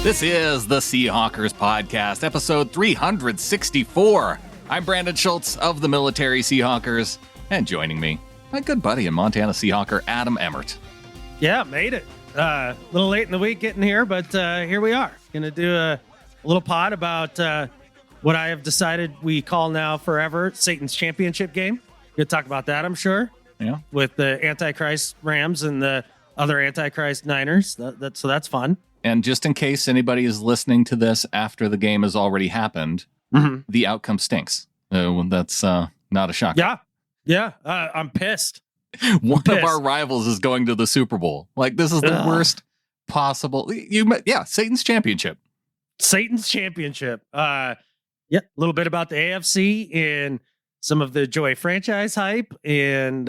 This is the Seahawkers Podcast, episode 364. I'm Brandon Schultz of the Military Seahawkers, and joining me, my good buddy and Montana Seahawker, Adam Emmert. Yeah, made it. A little late in the week getting here, but here we are. Going to do a little pod about what I have decided we call now forever Satan's Championship game. Going to talk about that, I'm sure. Yeah. With the Antichrist Rams and the other Antichrist Niners. So that's fun. And just in case anybody is listening to this after the game has already happened, the outcome stinks. That's not a shock. Yeah. I'm pissed. One of our rivals is going to the Super Bowl. Like, this is the worst possible. Satan's Championship. Satan's Championship. A little bit about the AFC and some of the Joey franchise hype. And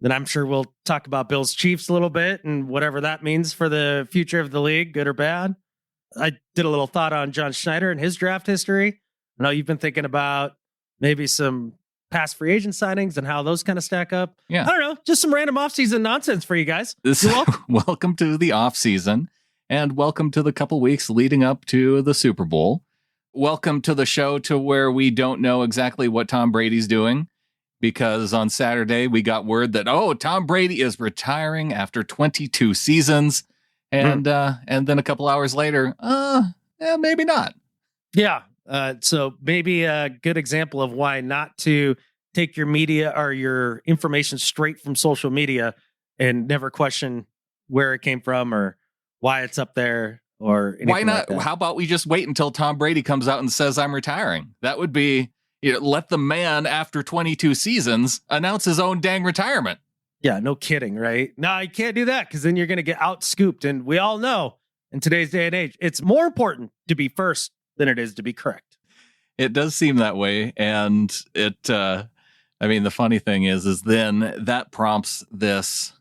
then I'm sure we'll talk about Bills Chiefs a little bit and whatever that means for the future of the league, good or bad. I did a little thought on John Schneider and his draft history. I know you've been thinking about maybe some past free agent signings and how those kind of stack up. Yeah. I don't know, just some random offseason nonsense for you guys. Welcome to the offseason, and welcome to the couple weeks leading up to the Super Bowl. Welcome to the show to where we don't know exactly what Tom Brady's doing, because on Saturday we got word that, Tom Brady is retiring after 22 seasons. And then a couple hours later, maybe not. Yeah. So maybe a good example of why not to take your media or your information straight from social media and never question where it came from or why it's up there or anything. Why not? Like that. How about we just wait until Tom Brady comes out and says, I'm retiring? That would be, let the man after 22 seasons announce his own dang retirement. Yeah, no kidding, right? No, you can't do that because then you're going to get out-scooped. And we all know in today's day and age, it's more important to be first than it is to be correct. It does seem that way. And the funny thing is then that prompts this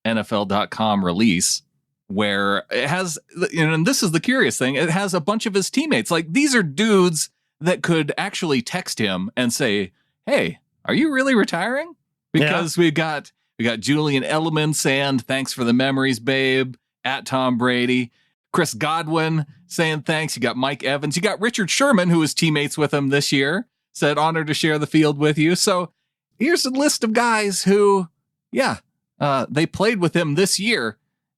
NFL.com release where it has, and this is the curious thing, it has a bunch of his teammates. Like, these are dudes that could actually text him and say, hey, are you really retiring? Because we got Julian Edelman saying, thanks for the memories, babe, at Tom Brady. Chris Godwin saying thanks. You got Mike Evans. You got Richard Sherman, who was teammates with him this year, said, honored to share the field with you. So here's a list of guys who, they played with him this year,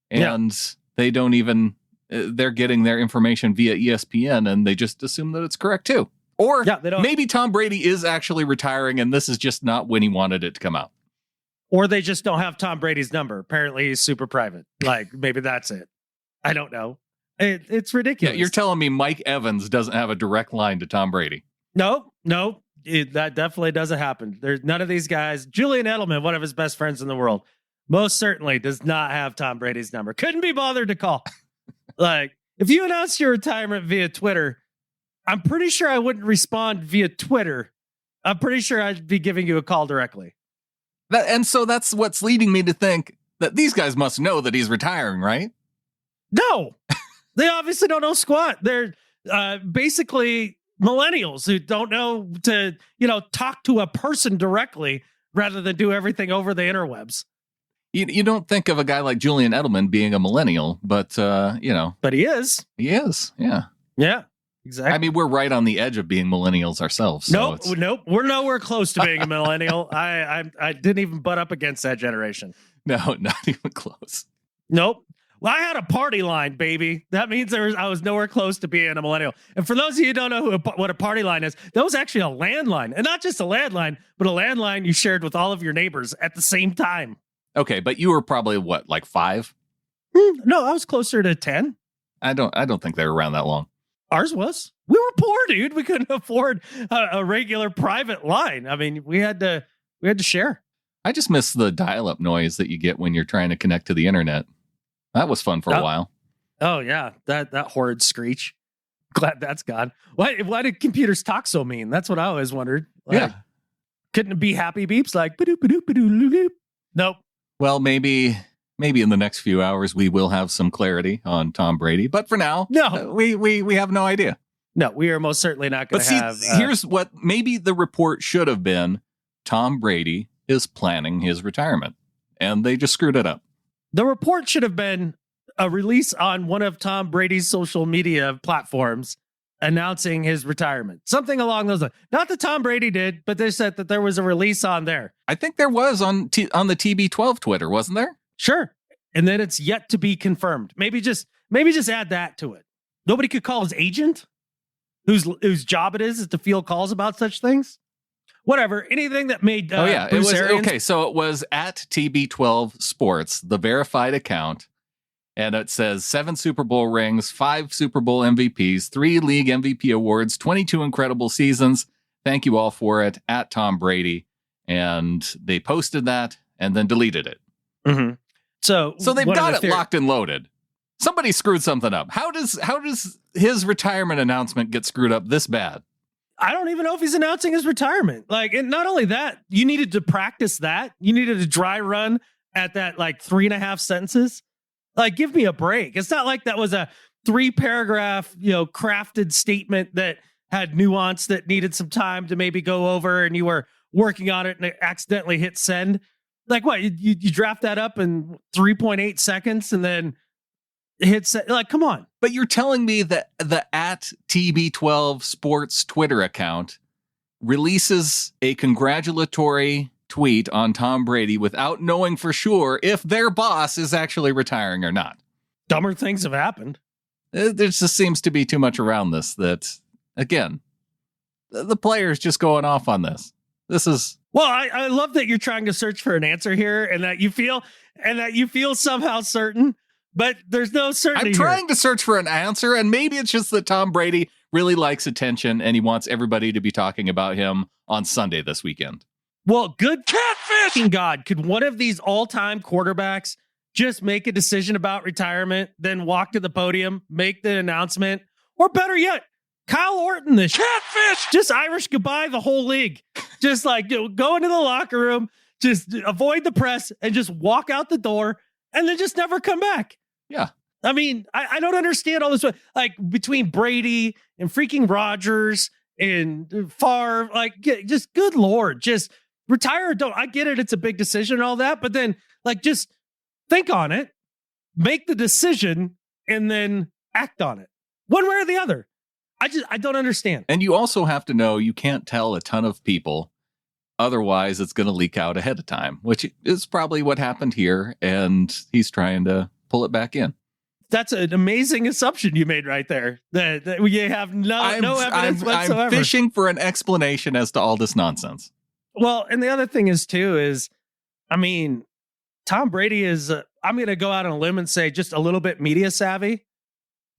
and they don't even, they're getting their information via ESPN, and they just assume that it's correct too. Or maybe Tom Brady is actually retiring, and this is just not when he wanted it to come out. Or they just don't have Tom Brady's number. Apparently he's super private. Like, maybe that's it. I don't know. It's ridiculous. Yeah, you're telling me Mike Evans doesn't have a direct line to Tom Brady? No, that definitely doesn't happen. There's none of these guys. Julian Edelman, one of his best friends in the world, most certainly does not have Tom Brady's number. Couldn't be bothered to call. Like, if you announced your retirement via Twitter, I'm pretty sure I wouldn't respond via Twitter. I'm pretty sure I'd be giving you a call directly. And so that's what's leading me to think that these guys must know that he's retiring, right? No, they obviously don't know squat. They're basically millennials who don't know to, talk to a person directly rather than do everything over the interwebs. You don't think of a guy like Julian Edelman being a millennial, but, But he is. He is, yeah. Yeah, exactly. I mean, we're right on the edge of being millennials ourselves. So Nope. We're nowhere close to being a millennial. I didn't even butt up against that generation. No, not even close. Nope. Well, I had a party line, baby. That means I was nowhere close to being a millennial. And for those of you who don't know what a party line is, that was actually a landline. And not just a landline, but a landline you shared with all of your neighbors at the same time. Okay, but you were probably, what, like 5? No, I was closer to 10. I don't think they were around that long. Ours was. We were poor, dude. We couldn't afford a regular private line. I mean, we had to share. I just miss the dial-up noise that you get when you're trying to connect to the internet. That was fun for a while. Oh, yeah. That horrid screech. Glad that's gone. Why did computers talk so mean? That's what I always wondered. Like, couldn't it be happy beeps like ba-doop, ba-doop, ba-doop, ba-doop? Nope. Well, maybe in the next few hours we will have some clarity on Tom Brady. But for now, we have no idea. No, we are most certainly not going to have. Here's what maybe the report should have been: Tom Brady is planning his retirement, and they just screwed it up. The report should have been a release on one of Tom Brady's social media platforms announcing his retirement. Something along those lines. Not that Tom Brady did, but they said that there was a release on there. I think there was on the TB12 Twitter, wasn't there? Sure. And then it's yet to be confirmed. Maybe just add that to it. Nobody could call his agent, whose job it is to field calls about such things. Whatever. Anything that made it was Arians. Okay. So it was at TB12 Sports, the verified account. And it says 7 Super Bowl rings, 5 Super Bowl MVPs, 3 league MVP awards, 22 incredible seasons. Thank you all for it, at Tom Brady. And they posted that and then deleted it. Mm-hmm. So they've got it locked and loaded. Somebody screwed something up. How does his retirement announcement get screwed up this bad? I don't even know if he's announcing his retirement. And not only that, you needed to practice that. You needed a dry run at that 3.5 sentences. Give me a break. It's not like that was a 3-paragraph, crafted statement that had nuance that needed some time to maybe go over, and you were working on it and accidentally hit send. What? You draft that up in 3.8 seconds and then hit send? Come on. But you're telling me that the at TB12 Sports Twitter account releases a congratulatory tweet on Tom Brady without knowing for sure if their boss is actually retiring or not. Dumber things have happened. There just seems to be too much around this that, again, the player's just going off on this. This is... Well, I love that you're trying to search for an answer here and that you feel somehow certain, but there's no certainty. I'm trying to search for an answer, and maybe it's just that Tom Brady really likes attention and he wants everybody to be talking about him on Sunday this weekend. Well, good catfish! God, could one of these all-time quarterbacks just make a decision about retirement, then walk to the podium, make the announcement, or better yet, Kyle Orton this catfish, just Irish goodbye the whole league. Just go into the locker room, just avoid the press, and just walk out the door, and then just never come back. Yeah. I mean, I don't understand all this. Between Brady and freaking Rodgers and Favre, just good Lord, just retire or don't. I get it. It's a big decision and all that, but then just think on it, make the decision, and then act on it one way or the other. I don't understand. And you also have to know you can't tell a ton of people. Otherwise, it's going to leak out ahead of time, which is probably what happened here. And he's trying to pull it back in. That's an amazing assumption you made right there. That we have no evidence whatsoever. I'm fishing for an explanation as to all this nonsense. Well, and the other thing is, Tom Brady is, I'm going to go out on a limb and say, just a little bit media savvy.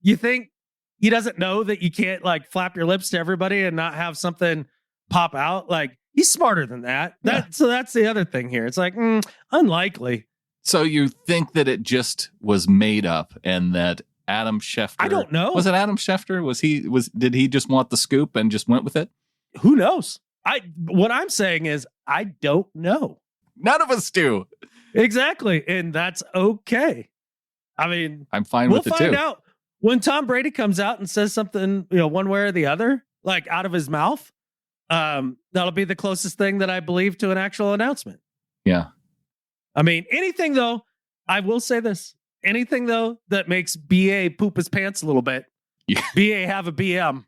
You think he doesn't know that you can't flap your lips to everybody and not have something pop out? He's smarter than that. So that's the other thing here. It's unlikely. So you think that it just was made up and that Adam Schefter... I don't know. Was it Adam Schefter? Did he just want the scoop and just went with it? Who knows? What I'm saying is I don't know. None of us do. Exactly. And that's okay. I'm fine with it too. We'll find out when Tom Brady comes out and says something, one way or the other, out of his mouth. That'll be the closest thing that I believe to an actual announcement. Yeah. Anything though, I will say this, anything though that makes BA poop his pants a little bit, BA have a BM,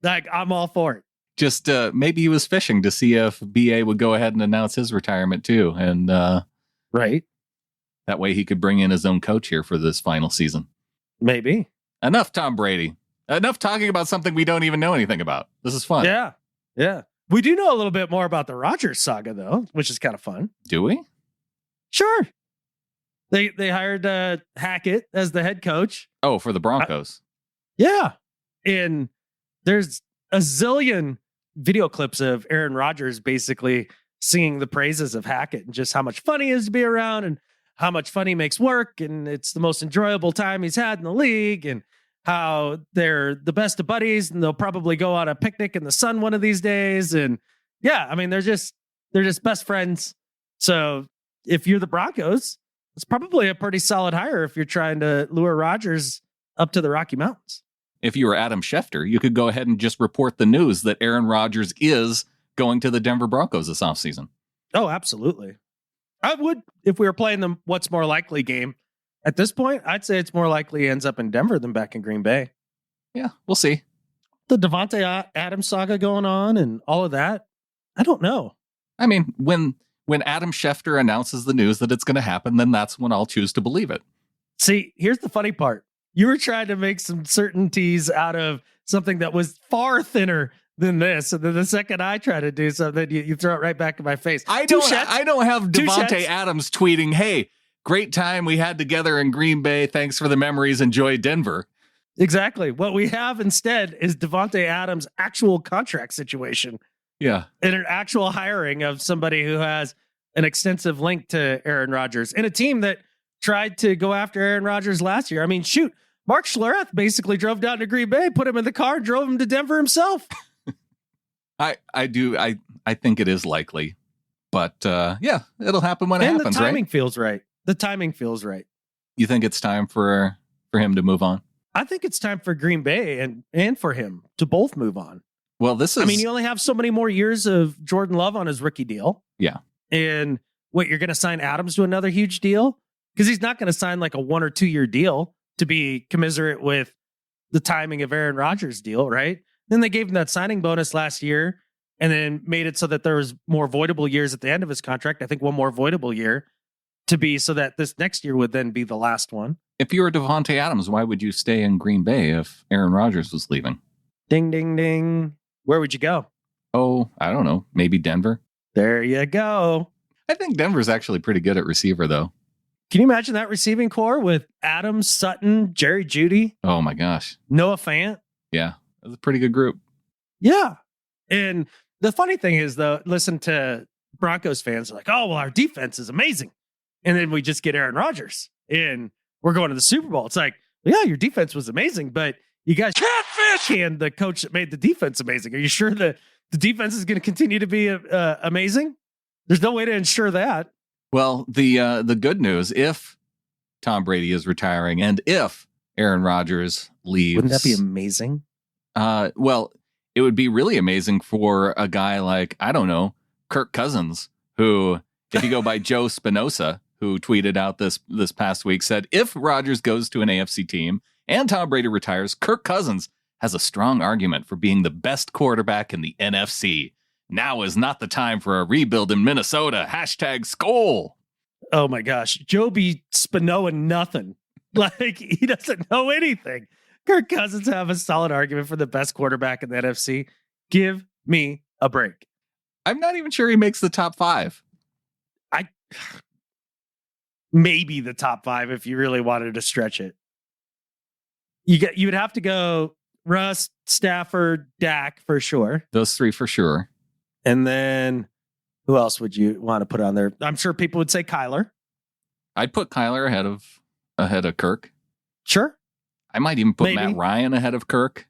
I'm all for it. Just maybe he was fishing to see if BA would go ahead and announce his retirement too. And right. That way he could bring in his own coach here for this final season. Maybe. Enough Tom Brady. Enough talking about something we don't even know anything about. This is fun. Yeah. Yeah. We do know a little bit more about the Rodgers saga though, which is kind of fun. Do we? Sure. They hired Hackett as the head coach. Oh, for the Broncos. Yeah. And there's a zillion video clips of Aaron Rodgers basically singing the praises of Hackett and just how much fun he is to be around and how much fun he makes work. And it's the most enjoyable time he's had in the league and how they're the best of buddies and they'll probably go on a picnic in the sun one of these days. And yeah, they're just best friends. So if you're the Broncos, it's probably a pretty solid hire if you're trying to lure Rodgers up to the Rocky Mountains. If you were Adam Schefter, you could go ahead and just report the news that Aaron Rodgers is going to the Denver Broncos this offseason. Oh, absolutely. I would if we were playing the what's more likely game. At this point, I'd say it's more likely he ends up in Denver than back in Green Bay. Yeah, we'll see. The Devontae Adams saga going on and all of that, I don't know. I mean, when Adam Schefter announces the news that it's going to happen, then that's when I'll choose to believe it. See, here's the funny part. You were trying to make some certainties out of something that was far thinner than this. And then the second I try to do something, you throw it right back in my face. I don't have Devontae Adams tweeting, hey, great time we had together in Green Bay. Thanks for the memories. Enjoy Denver. Exactly. What we have instead is Devontae Adams' actual contract situation. Yeah. And an actual hiring of somebody who has an extensive link to Aaron Rodgers in a team that tried to go after Aaron Rodgers last year. I mean, shoot, Mark Schlereth basically drove down to Green Bay, put him in the car, and drove him to Denver himself. I think it is likely, but yeah, it'll happen when it happens, right? The timing right? feels right. The timing feels right. You think it's time for him to move on? I think it's time for Green Bay and for him to both move on. Well, you only have so many more years of Jordan Love on his rookie deal. Yeah. And you're going to sign Adams to another huge deal? Because he's not going to sign like a 1 or 2 year deal to be commensurate with the timing of Aaron Rodgers' deal, right? Then they gave him that signing bonus last year and then made it so that there was more voidable years at the end of his contract. I think one more voidable year to be so that this next year would then be the last one. If you were Devontae Adams, why would you stay in Green Bay if Aaron Rodgers was leaving? Ding, ding, ding. Where would you go? Oh, I don't know. Maybe Denver. There you go. I think Denver's actually pretty good at receiver, though. Can you imagine that receiving core with Adams, Sutton, Jerry Jeudy? Oh, my gosh. Noah Fant? Yeah, that's a pretty good group. Yeah. And the funny thing is, though, listen to Broncos fans are like, oh, well, our defense is amazing. And then we just get Aaron Rodgers and we're going to the Super Bowl. It's like, yeah, your defense was amazing, but you guys catfish and the coach that made the defense amazing. Are you sure that the defense is going to continue to be amazing? There's no way to ensure that. Well, the good news, if Tom Brady is retiring and if Aaron Rodgers leaves, wouldn't that be amazing? Well, it would be really amazing for a guy like, I don't know, Kirk Cousins, who, if you go by Joe Spinoza, who tweeted out this past week, said, if Rodgers goes to an AFC team and Tom Brady retires, Kirk Cousins has a strong argument for being the best quarterback in the NFC. Now is not the time for a rebuild in Minnesota. #Skol. Oh my gosh. Joe be Spinoza nothing. Like, he doesn't know anything. Kirk Cousins have a solid argument for the best quarterback in the NFC. Give me a break. I'm not even sure he makes the top 5. Maybe the top 5 if you really wanted to stretch it. You would have to go Russ, Stafford, Dak for sure. Those 3 for sure. And then who else would you want to put on there? I'm sure people would say Kyler. I'd put Kyler ahead of Kirk. Sure. I might even put Matt Ryan ahead of Kirk.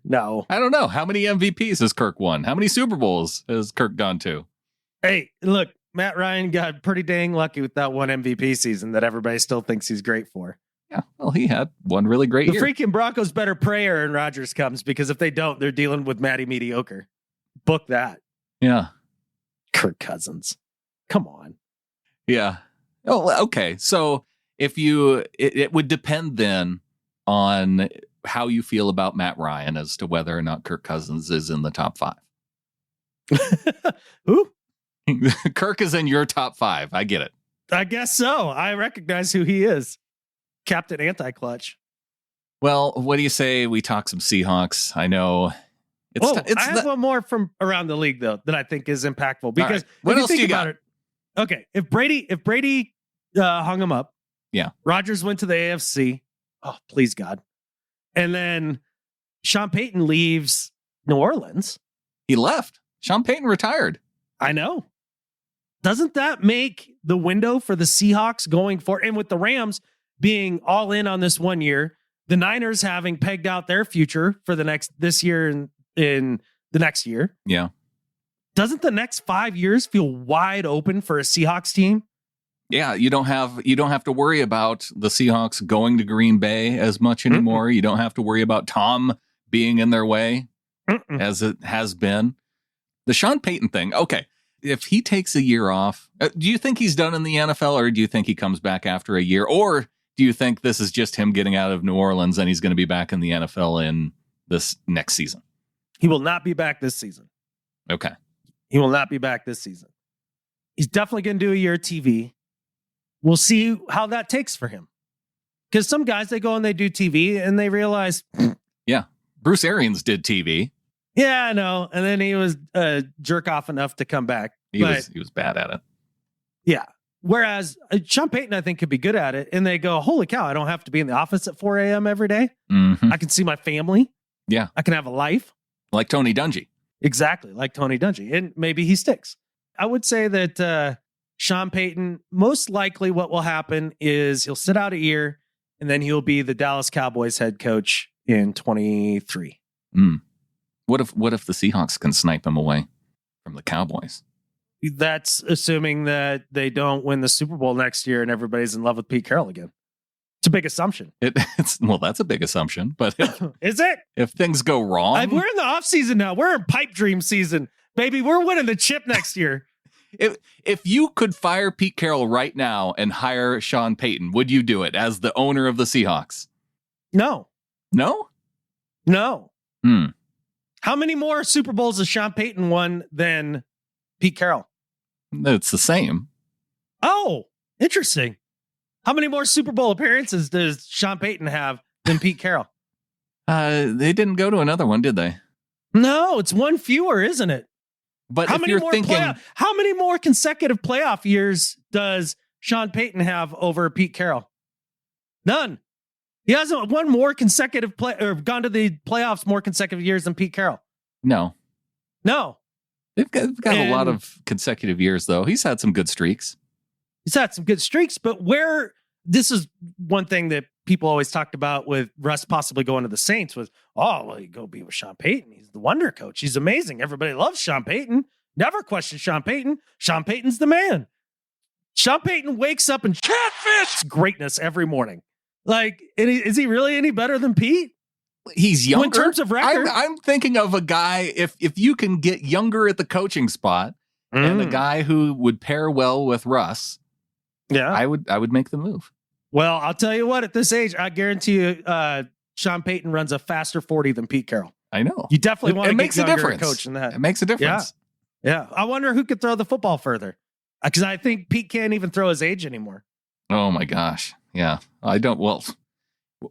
No. I don't know. How many MVPs has Kirk won? How many Super Bowls has Kirk gone to? Hey, look, Matt Ryan got pretty dang lucky with that one MVP season that everybody still thinks he's great for. Yeah, well, he had one really great year. The freaking Broncos better pray Aaron Rodgers comes, because if they don't, they're dealing with Matty Mediocre. Book that. Yeah. Kirk Cousins. Come on. Yeah. Oh, okay. So if it would depend then on how you feel about Matt Ryan as to whether or not Kirk Cousins is in the top 5. Who? Kirk is in your top 5. I get it. I guess so. I recognize who he is. Captain Anti-Clutch. Well, what do you say we talk some Seahawks? I know. I have one more from around the league, though, that I think is impactful. Because right. What else do you got? Okay, if Brady hung him up, yeah, Rodgers went to the AFC. Oh, please God. And then Sean Payton leaves New Orleans. He left. Sean Payton retired. I know. Doesn't that make the window for the Seahawks going forward, and with the Rams being all in on this 1 year, the Niners having pegged out their future for this year and in the next year? Yeah. Doesn't the next 5 years feel wide open for a Seahawks team? Yeah, you don't have to worry about the Seahawks going to Green Bay as much anymore. You don't have to worry about Tom being in their way as it has been. The Sean Payton thing. Okay. if he takes a year off, do you think he's done in the NFL, or do you think he comes back after a year? Or do you think this is just him getting out of New Orleans and he's going to be back in the NFL in this next season? He will not be back this season. Okay. He will not be back this season. He's definitely going to do a year of TV. We'll see how that takes for him. Because some guys, they go and they do TV and they realize. Yeah. Bruce Arians did TV. Yeah, I know. And then he was jerk off enough to come back. He was bad at it. Yeah. Whereas Sean Payton, I think, could be good at it. And they go, holy cow, I don't have to be in the office at 4 a.m. every day. Mm-hmm. I can see my family. Yeah. I can have a life. Like Tony Dungy. Exactly. Like Tony Dungy. And maybe he sticks. I would say that Sean Payton, most likely what will happen is he'll sit out a year and then he'll be the Dallas Cowboys head coach in 23. What if the Seahawks can snipe him away from the Cowboys? That's assuming that they don't win the Super Bowl next year and everybody's in love with Pete Carroll again. It's a big assumption. Well, that's a big assumption, but is it? If things go wrong, we're in the offseason now. We're in pipe dream season, baby. We're winning the chip next year. If you could fire Pete Carroll right now and hire Sean Payton, would you do it as the owner of the Seahawks? No. No? No. How many more Super Bowls has Sean Payton won than Pete Carroll? It's the same. Oh, interesting. How many more Super Bowl appearances does Sean Payton have than Pete Carroll? They didn't go to another one, did they? No, it's one fewer, isn't it? But how many more consecutive playoff years does Sean Payton have over Pete Carroll? None. He hasn't won more consecutive or gone to the playoffs more consecutive years than Pete Carroll. No. They've got a lot of consecutive years, though. He's had some good streaks. But this is one thing that people always talked about with Russ possibly going to the Saints was, you go be with Sean Payton. He's the wonder coach. He's amazing. Everybody loves Sean Payton. Never question Sean Payton. Sean Payton's the man. Sean Payton wakes up and catfish greatness every morning. Like, is he really any better than Pete? He's younger. In terms of record. I'm thinking of a guy, if you can get younger at the coaching spot and a guy who would pair well with Russ, yeah, I would make the move. Well, I'll tell you what, at this age, I guarantee you Sean Payton runs a faster 40 than Pete Carroll. I know. You definitely want to get younger a coach than that. It makes a difference. Yeah. I wonder who could throw the football further. Because I think Pete can't even throw his age anymore. Oh, my gosh. Yeah. I don't. Well,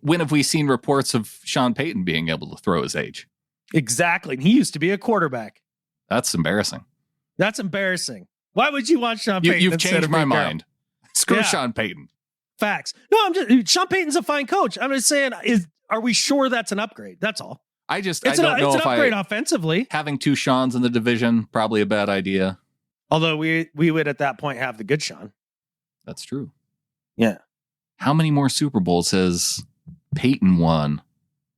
when have we seen reports of Sean Payton being able to throw his age? Exactly. And he used to be a quarterback. That's embarrassing. Why would you want Sean Payton? You've changed my mind. Screw Sean Payton. Facts. No, Sean Payton's a fine coach. I'm just saying, are we sure that's an upgrade? That's all. I don't know it's if an upgrade offensively. Having two Seans in the division, probably a bad idea. Although we would at that point have the good Sean. That's true. Yeah. How many more Super Bowls has Payton won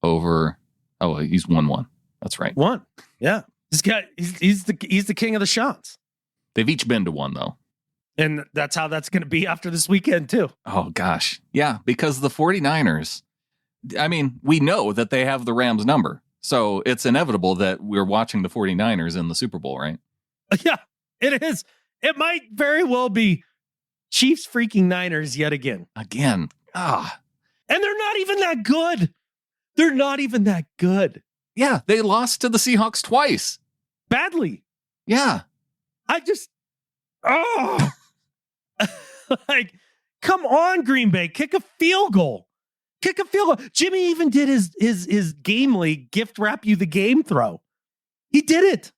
over? Oh, he's won one. That's right. One. Yeah. He's the king of the Seans. They've each been to one, though. And that's how that's going to be after this weekend, too. Oh, gosh. Yeah, because the 49ers, I mean, we know that they have the Rams number. So it's inevitable that we're watching the 49ers in the Super Bowl, right? Yeah, it is. It might very well be Chiefs freaking Niners yet again. Again. And they're not even that good. Yeah, they lost to the Seahawks twice. Badly. Yeah. Like, come on, Green Bay. Kick a field goal. Jimmy even did his gamely gift wrap you the game throw. He did it.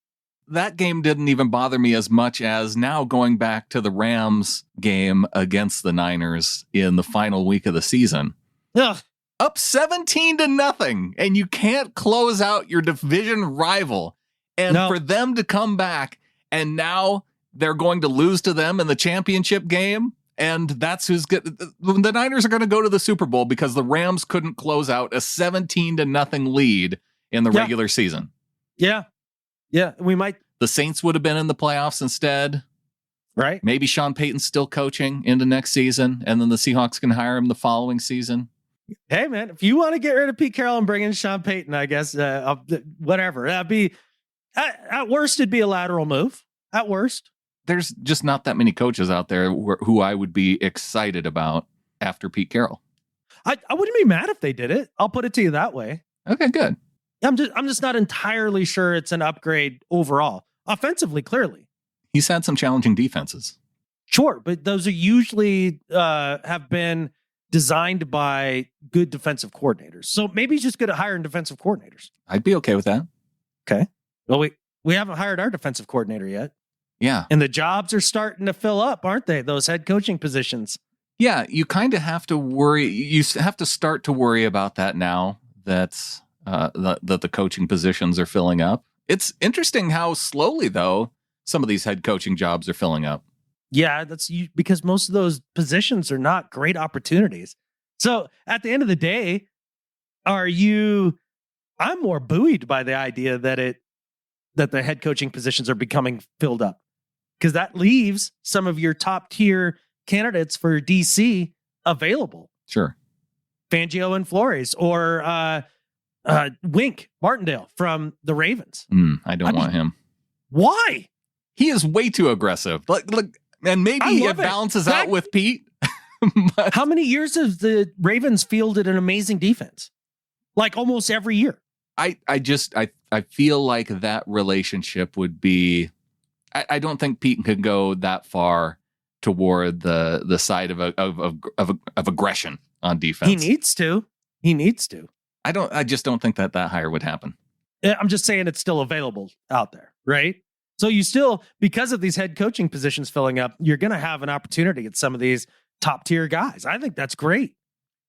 That game didn't even bother me as much as now going back to the Rams game against the Niners in the final week of the season. Ugh. Up 17-0, and you can't close out your division rival. And for them to come back, and now they're going to lose to them in the championship game. And that's who's good. The Niners are going to go to the Super Bowl because the Rams couldn't close out a 17-0 lead in the regular season. Yeah. Yeah. The Saints would have been in the playoffs instead. Right. Maybe Sean Payton's still coaching into next season, and then the Seahawks can hire him the following season. Hey, man, if you want to get rid of Pete Carroll and bring in Sean Payton, I guess, whatever. That'd be, at worst, it'd be a lateral move. At worst. there's just not that many coaches out there who I would be excited about after Pete Carroll. I wouldn't be mad if they did it. I'll put it to you that way. Okay, good. I'm just not entirely sure it's an upgrade overall. Offensively, clearly. He's had some challenging defenses. Sure, but those are usually have been designed by good defensive coordinators. So maybe he's just good at hiring defensive coordinators. I'd be okay with that. Okay. Well, we haven't hired our defensive coordinator yet. Yeah. And the jobs are starting to fill up, aren't they? Those head coaching positions. Yeah, you kind of have to worry. You have to start to worry about that now that the coaching positions are filling up. It's interesting how slowly, though, some of these head coaching jobs are filling up. Yeah, that's because most of those positions are not great opportunities. So at the end of the day, I'm more buoyed by the idea that the head coaching positions are becoming filled up, because that leaves some of your top tier candidates for DC available. Sure. Fangio and Flores, or Wink Martindale from the Ravens. I don't want him. Why? He is way too aggressive. Look, and maybe it balances out with Pete. But how many years have the Ravens fielded an amazing defense? Like almost every year. I feel like that relationship would be. I don't think Pete could go that far toward the side of aggression on defense. He needs to. I just don't think that hire would happen. I'm just saying it's still available out there, right? So you still, because of these head coaching positions filling up, you're going to have an opportunity at some of these top tier guys. I think that's great.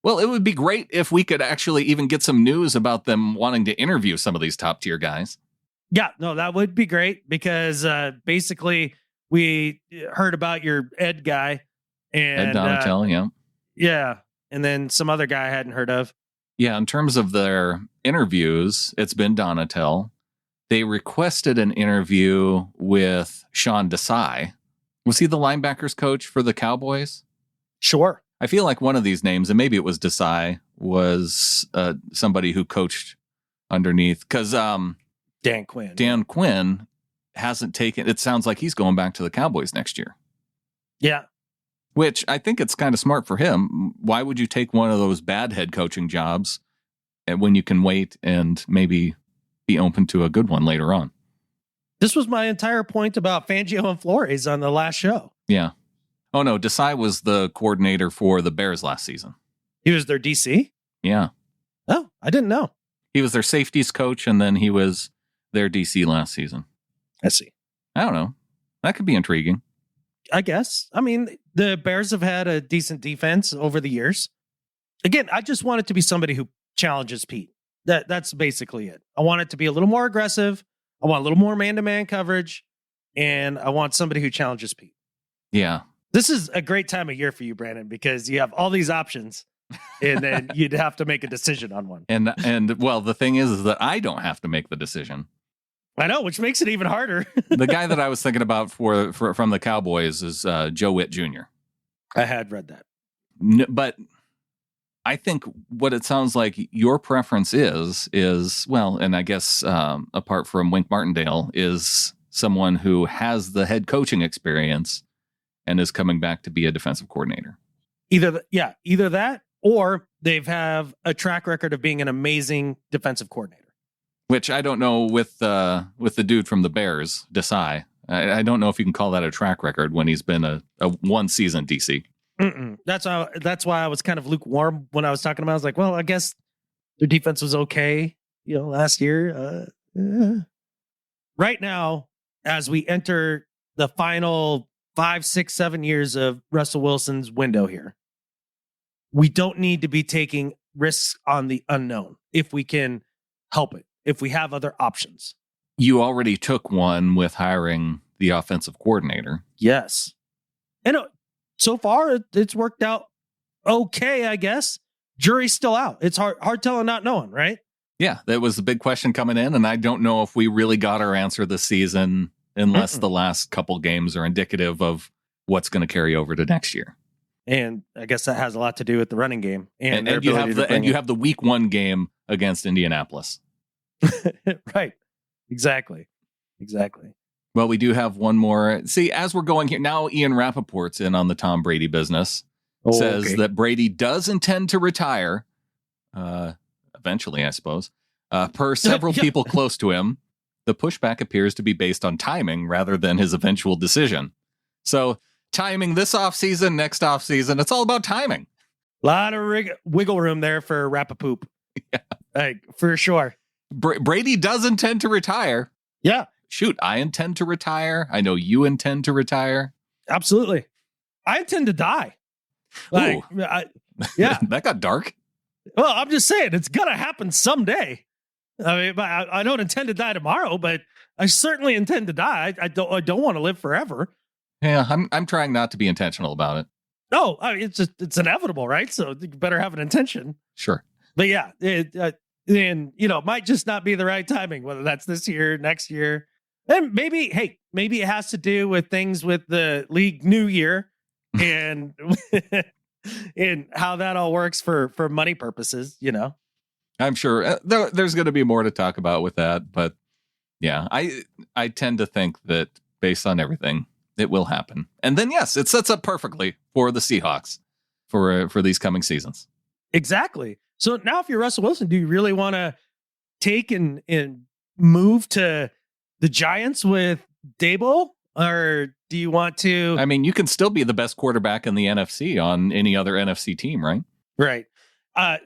Well, it would be great if we could actually even get some news about them wanting to interview some of these top tier guys. Yeah, no, that would be great, because basically we heard about your Ed guy and Ed Donatel, yeah. Yeah. And then some other guy I hadn't heard of. Yeah, in terms of their interviews, it's been Donatel. They requested an interview with Sean Desai. Was he the linebackers coach for the Cowboys? Sure. I feel like one of these names, and maybe it was Desai, was somebody who coached underneath. Because Dan Quinn. Dan Quinn hasn't taken... It sounds like he's going back to the Cowboys next year. Yeah. Which I think it's kind of smart for him. Why would you take one of those bad head coaching jobs when you can wait and maybe be open to a good one later on? This was my entire point about Fangio and Flores on the last show. Yeah. Oh, no. Desai was the coordinator for the Bears last season. He was their DC? Yeah. Oh, I didn't know. He was their safeties coach, and then he was their DC last season. I see. I don't know. That could be intriguing. I guess. I mean, the Bears have had a decent defense over the years. Again, I just want it to be somebody who challenges Pete. That's basically it. I want it to be a little more aggressive. I want a little more man-to-man coverage. And I want somebody who challenges Pete. Yeah. This is a great time of year for you, Brandon, because you have all these options. And then you'd have to make a decision on one. And well, the thing is that I don't have to make the decision. I know, which makes it even harder. The guy that I was thinking about from the Cowboys is Joe Witt Jr. I had read that. But I think what it sounds like your preference is well, and I guess apart from Wink Martindale, is someone who has the head coaching experience and is coming back to be a defensive coordinator. Either that, or they've have a track record of being an amazing defensive coordinator. Which I don't know with the dude from the Bears, Desai. I don't know if you can call that a track record when he's been a one season DC. That's why I was kind of lukewarm when I was talking about. I was like, well, I guess their defense was okay, last year. Right now, as we enter the final 5, 6, 7 years of Russell Wilson's window here, we don't need to be taking risks on the unknown if we can help it, if we have other options. You already took one with hiring the offensive coordinator. Yes. And so far, it's worked out okay, I guess. Jury's still out. It's hard telling, not knowing, right? Yeah, that was the big question coming in, and I don't know if we really got our answer this season unless the last couple games are indicative of what's going to carry over to next year. And I guess that has a lot to do with the running game. And you have the week 1 game against Indianapolis. Right. Exactly. Well, we do have one more. See, as we're going here, now Ian Rappaport's in on the Tom Brady business. Says that Brady does intend to retire, eventually, I suppose. Per several people close to him, the pushback appears to be based on timing rather than his eventual decision. So timing this offseason, next offseason, it's all about timing. A lot of wiggle room there for Rappapoop. Yeah. Like, for sure. Brady does intend to retire. Yeah. Shoot, I intend to retire. I know you intend to retire. Absolutely. I intend to die. Like, yeah. That got dark. Well, I'm just saying it's going to happen someday. I mean, I don't intend to die tomorrow, but I certainly intend to die. I don't want to live forever. Yeah, I'm trying not to be intentional about it. No, I mean, it's inevitable, right? So you better have an intention. Sure. But yeah, and it might just not be the right timing, whether that's this year, next year. And maybe it has to do with things with the league new year and and how that all works for money purposes, I'm sure there's going to be more to talk about with that, but yeah, I tend to think that based on everything, it will happen. And then yes, it sets up perfectly for the Seahawks for these coming seasons. Exactly. So now if you're Russell Wilson, do you really want to take and move to the Giants with Dable, or do you want to? I mean, you can still be the best quarterback in the NFC on any other NFC team, right? Right.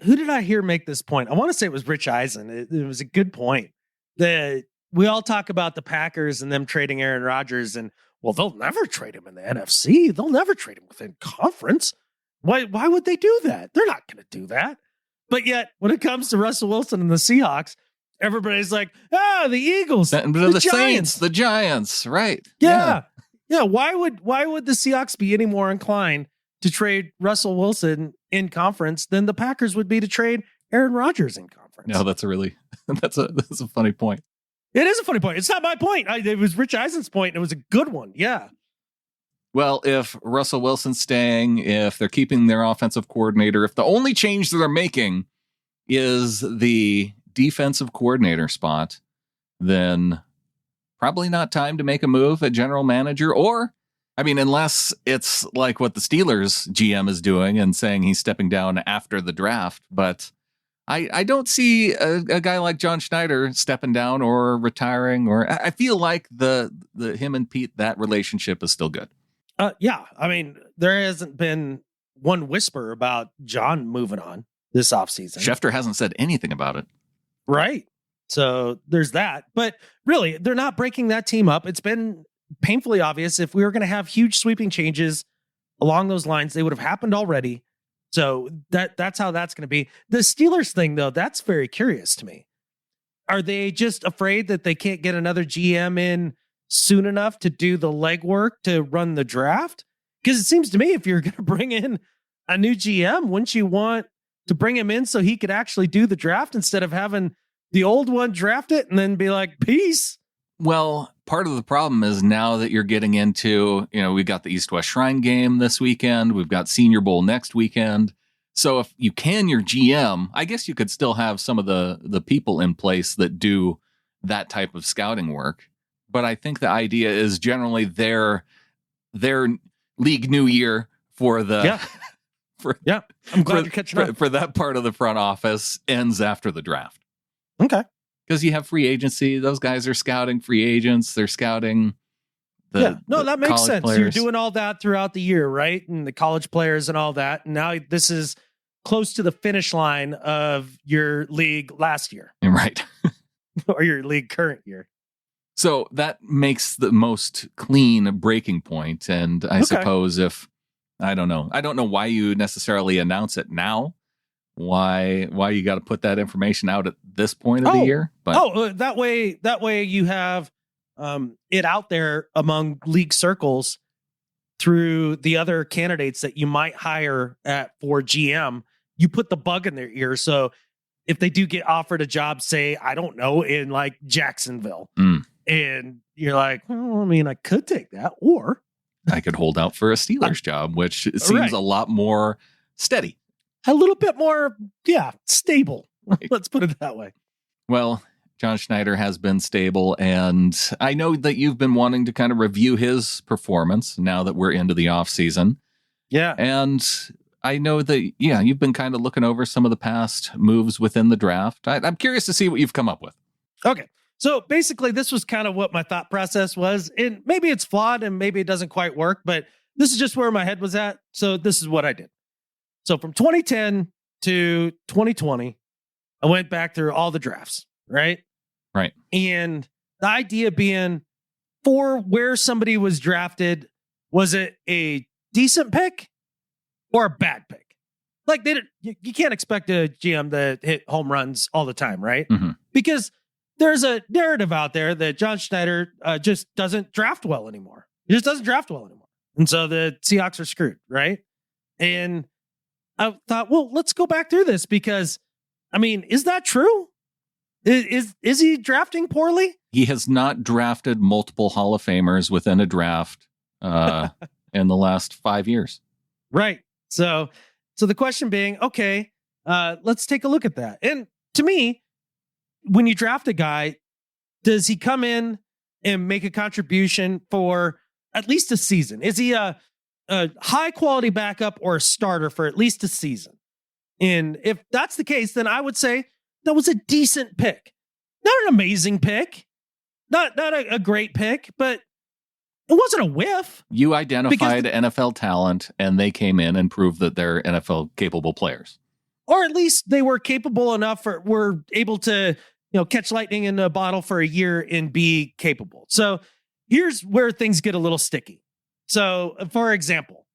Who did I hear make this point? I want to say it was Rich Eisen. It was a good point that we all talk about the Packers and them trading Aaron Rodgers, and well, they'll never trade him in the NFC. They'll never trade him within conference. Why would they do that? They're not going to do that. But yet, when it comes to Russell Wilson and the Seahawks, everybody's like, the Eagles, the Giants. Saints, the Giants, right? Yeah. Why would the Seahawks be any more inclined to trade Russell Wilson in conference than the Packers would be to trade Aaron Rodgers in conference? No, that's a funny point. It is a funny point. It's not my point. It was Rich Eisen's point. And it was a good one. Yeah. Well, if Russell Wilson's staying, if they're keeping their offensive coordinator, if the only change that they're making is the defensive coordinator spot, then probably not time to make a move at general manager. Or, I mean, unless it's like what the Steelers GM is doing and saying he's stepping down after the draft. But I don't see a guy like John Schneider stepping down or retiring. Or I feel like the him and Pete, that relationship is still good. Yeah. I mean, there hasn't been one whisper about John moving on this offseason. Schefter hasn't said anything about it. Right. So there's that. But really, they're not breaking that team up. It's been painfully obvious if we were going to have huge sweeping changes along those lines, they would have happened already. So that's how that's going to be. The Steelers thing, though, that's very curious to me. Are they just afraid that they can't get another GM in soon enough to do the legwork to run the draft? Because it seems to me if you're going to bring in a new GM, wouldn't you want to bring him in so he could actually do the draft instead of having the old one draft it and then be like, peace? Well, part of the problem is now that you're getting into, we've got the East-West Shrine game this weekend. We've got Senior Bowl next weekend. So if you your GM, I guess you could still have some of the people in place that do that type of scouting work. But I think the idea is generally their league new year for the I'm glad you're catching up. For that part of the front office ends after the draft. Okay. Because you have free agency. Those guys are scouting free agents. They're scouting that makes sense. Players. You're doing all that throughout the year, right? And the college players and all that. And now this is close to the finish line of your league last year. Right. Or your league current year. So that makes the most clean breaking point. And I suppose I don't know why you necessarily announce it now. Why you got to put that information out at this point of the year? But that way you have it out there among league circles through the other candidates that you might hire for GM. You put the bug in their ear. So if they do get offered a job, say, I don't know, in like Jacksonville, and you're like, well, I mean, I could take that, or I could hold out for a Steelers job, which seems a lot more steady. A little bit more, stable. Right. Let's put it that way. Well, John Schneider has been stable, and I know that you've been wanting to kind of review his performance now that we're into the offseason. Yeah. And I know that, you've been kind of looking over some of the past moves within the draft. I'm curious to see what you've come up with. Okay. So basically, this was kind of what my thought process was. And maybe it's flawed and maybe it doesn't quite work, but this is just where my head was at. So this is what I did. So from 2010 to 2020, I went back through all the drafts, right? Right. And the idea being, for where somebody was drafted, was it a decent pick or a bad pick? Like, you can't expect a GM to hit home runs all the time, right? Mm-hmm. Because there's a narrative out there that John Schneider just doesn't draft well anymore. He just doesn't draft well anymore. And so the Seahawks are screwed, right? And I thought, well, let's go back through this because, I mean, is that true? Is he drafting poorly? He has not drafted multiple Hall of Famers within a draft in the last 5 years. Right. So the question being, okay, let's take a look at that. And to me, when you draft a guy, does he come in and make a contribution for at least a season? Is he a high quality backup or a starter for at least a season? And if that's the case, then I would say that was a decent pick. Not an amazing pick. Not a great pick, but it wasn't a whiff. You identified NFL talent, and they came in and proved that they're NFL capable players. Or at least they were capable enough, or were able to, catch lightning in a bottle for a year and be capable. So here's where things get a little sticky. So, for example,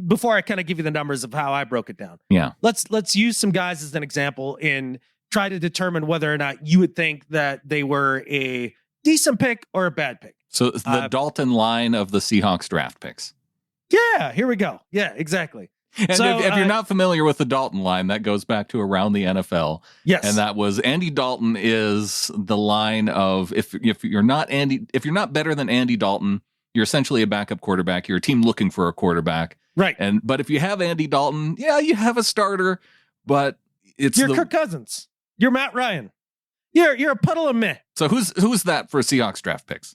before I kind of give you the numbers of how I broke it down. Yeah. Let's use some guys as an example and try to determine whether or not you would think that they were a decent pick or a bad pick. So the Dalton line of the Seahawks draft picks. Yeah, here we go. Yeah, exactly. And so, if you're not familiar with the Dalton line, that goes back to around the NFL. Yes. And that was Andy Dalton is the line of if you're not better than Andy Dalton, you're essentially a backup quarterback. You're a team looking for a quarterback. Right. But if you have Andy Dalton, you have a starter, but you're Kirk Cousins. You're Matt Ryan. You're a puddle of meh. So who's that for Seahawks draft picks?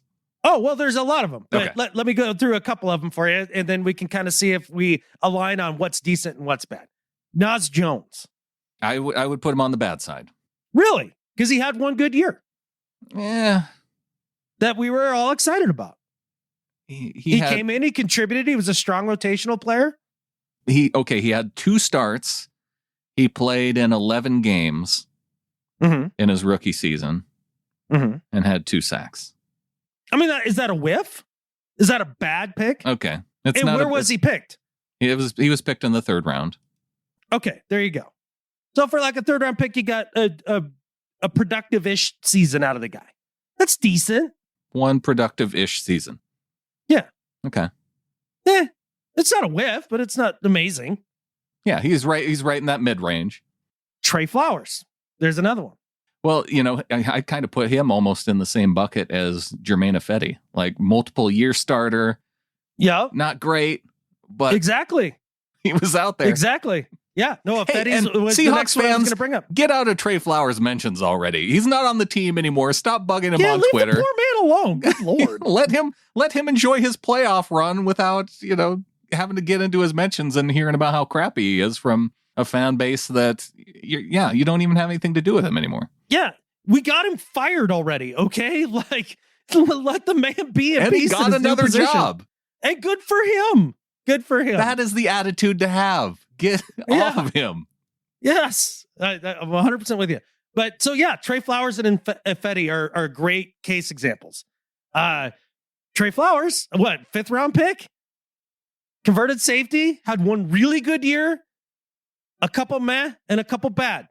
Oh, well, there's a lot of them. But okay. let me go through a couple of them for you, and then we can kind of see if we align on what's decent and what's bad. Nas Jones. I would put him on the bad side. Really? Because he had one good year. Yeah. That we were all excited about. He had, came in, he contributed, he was a strong rotational player. He had 2 starts. He played in 11 games in his rookie season and had 2 sacks. I mean, is that a whiff? Is that a bad pick? Okay. Where was he picked? He was picked in the 3rd round. Okay, there you go. So for like a 3rd round pick, you got a productive-ish season out of the guy. That's decent. One productive-ish season. Yeah. Okay. It's not a whiff, but it's not amazing. Yeah, he's right in that mid-range. Trey Flowers. There's another one. Well, I kind of put him almost in the same bucket as Jermaine Ifedi, like multiple year starter. Yeah. Not great, but exactly. He was out there. Exactly. Yeah. No, Ifedi was Seahawks the next one I was going to bring up. Get out of Trey Flowers mentions already. He's not on the team anymore. Stop bugging him on leave Twitter. The poor man alone. Good Lord. let him enjoy his playoff run without, having to get into his mentions and hearing about how crappy he is from a fan base that you don't even have anything to do with him anymore. Yeah, we got him fired already. Okay, like let the man be. And he got another job. And good for him. Good for him. That is the attitude to have. Get off of him. Yes, I'm 100% with you. But so Trey Flowers and Ifedi are great case examples. Trey Flowers, 5th round pick, converted safety, had one really good year, a couple meh, and a couple bad.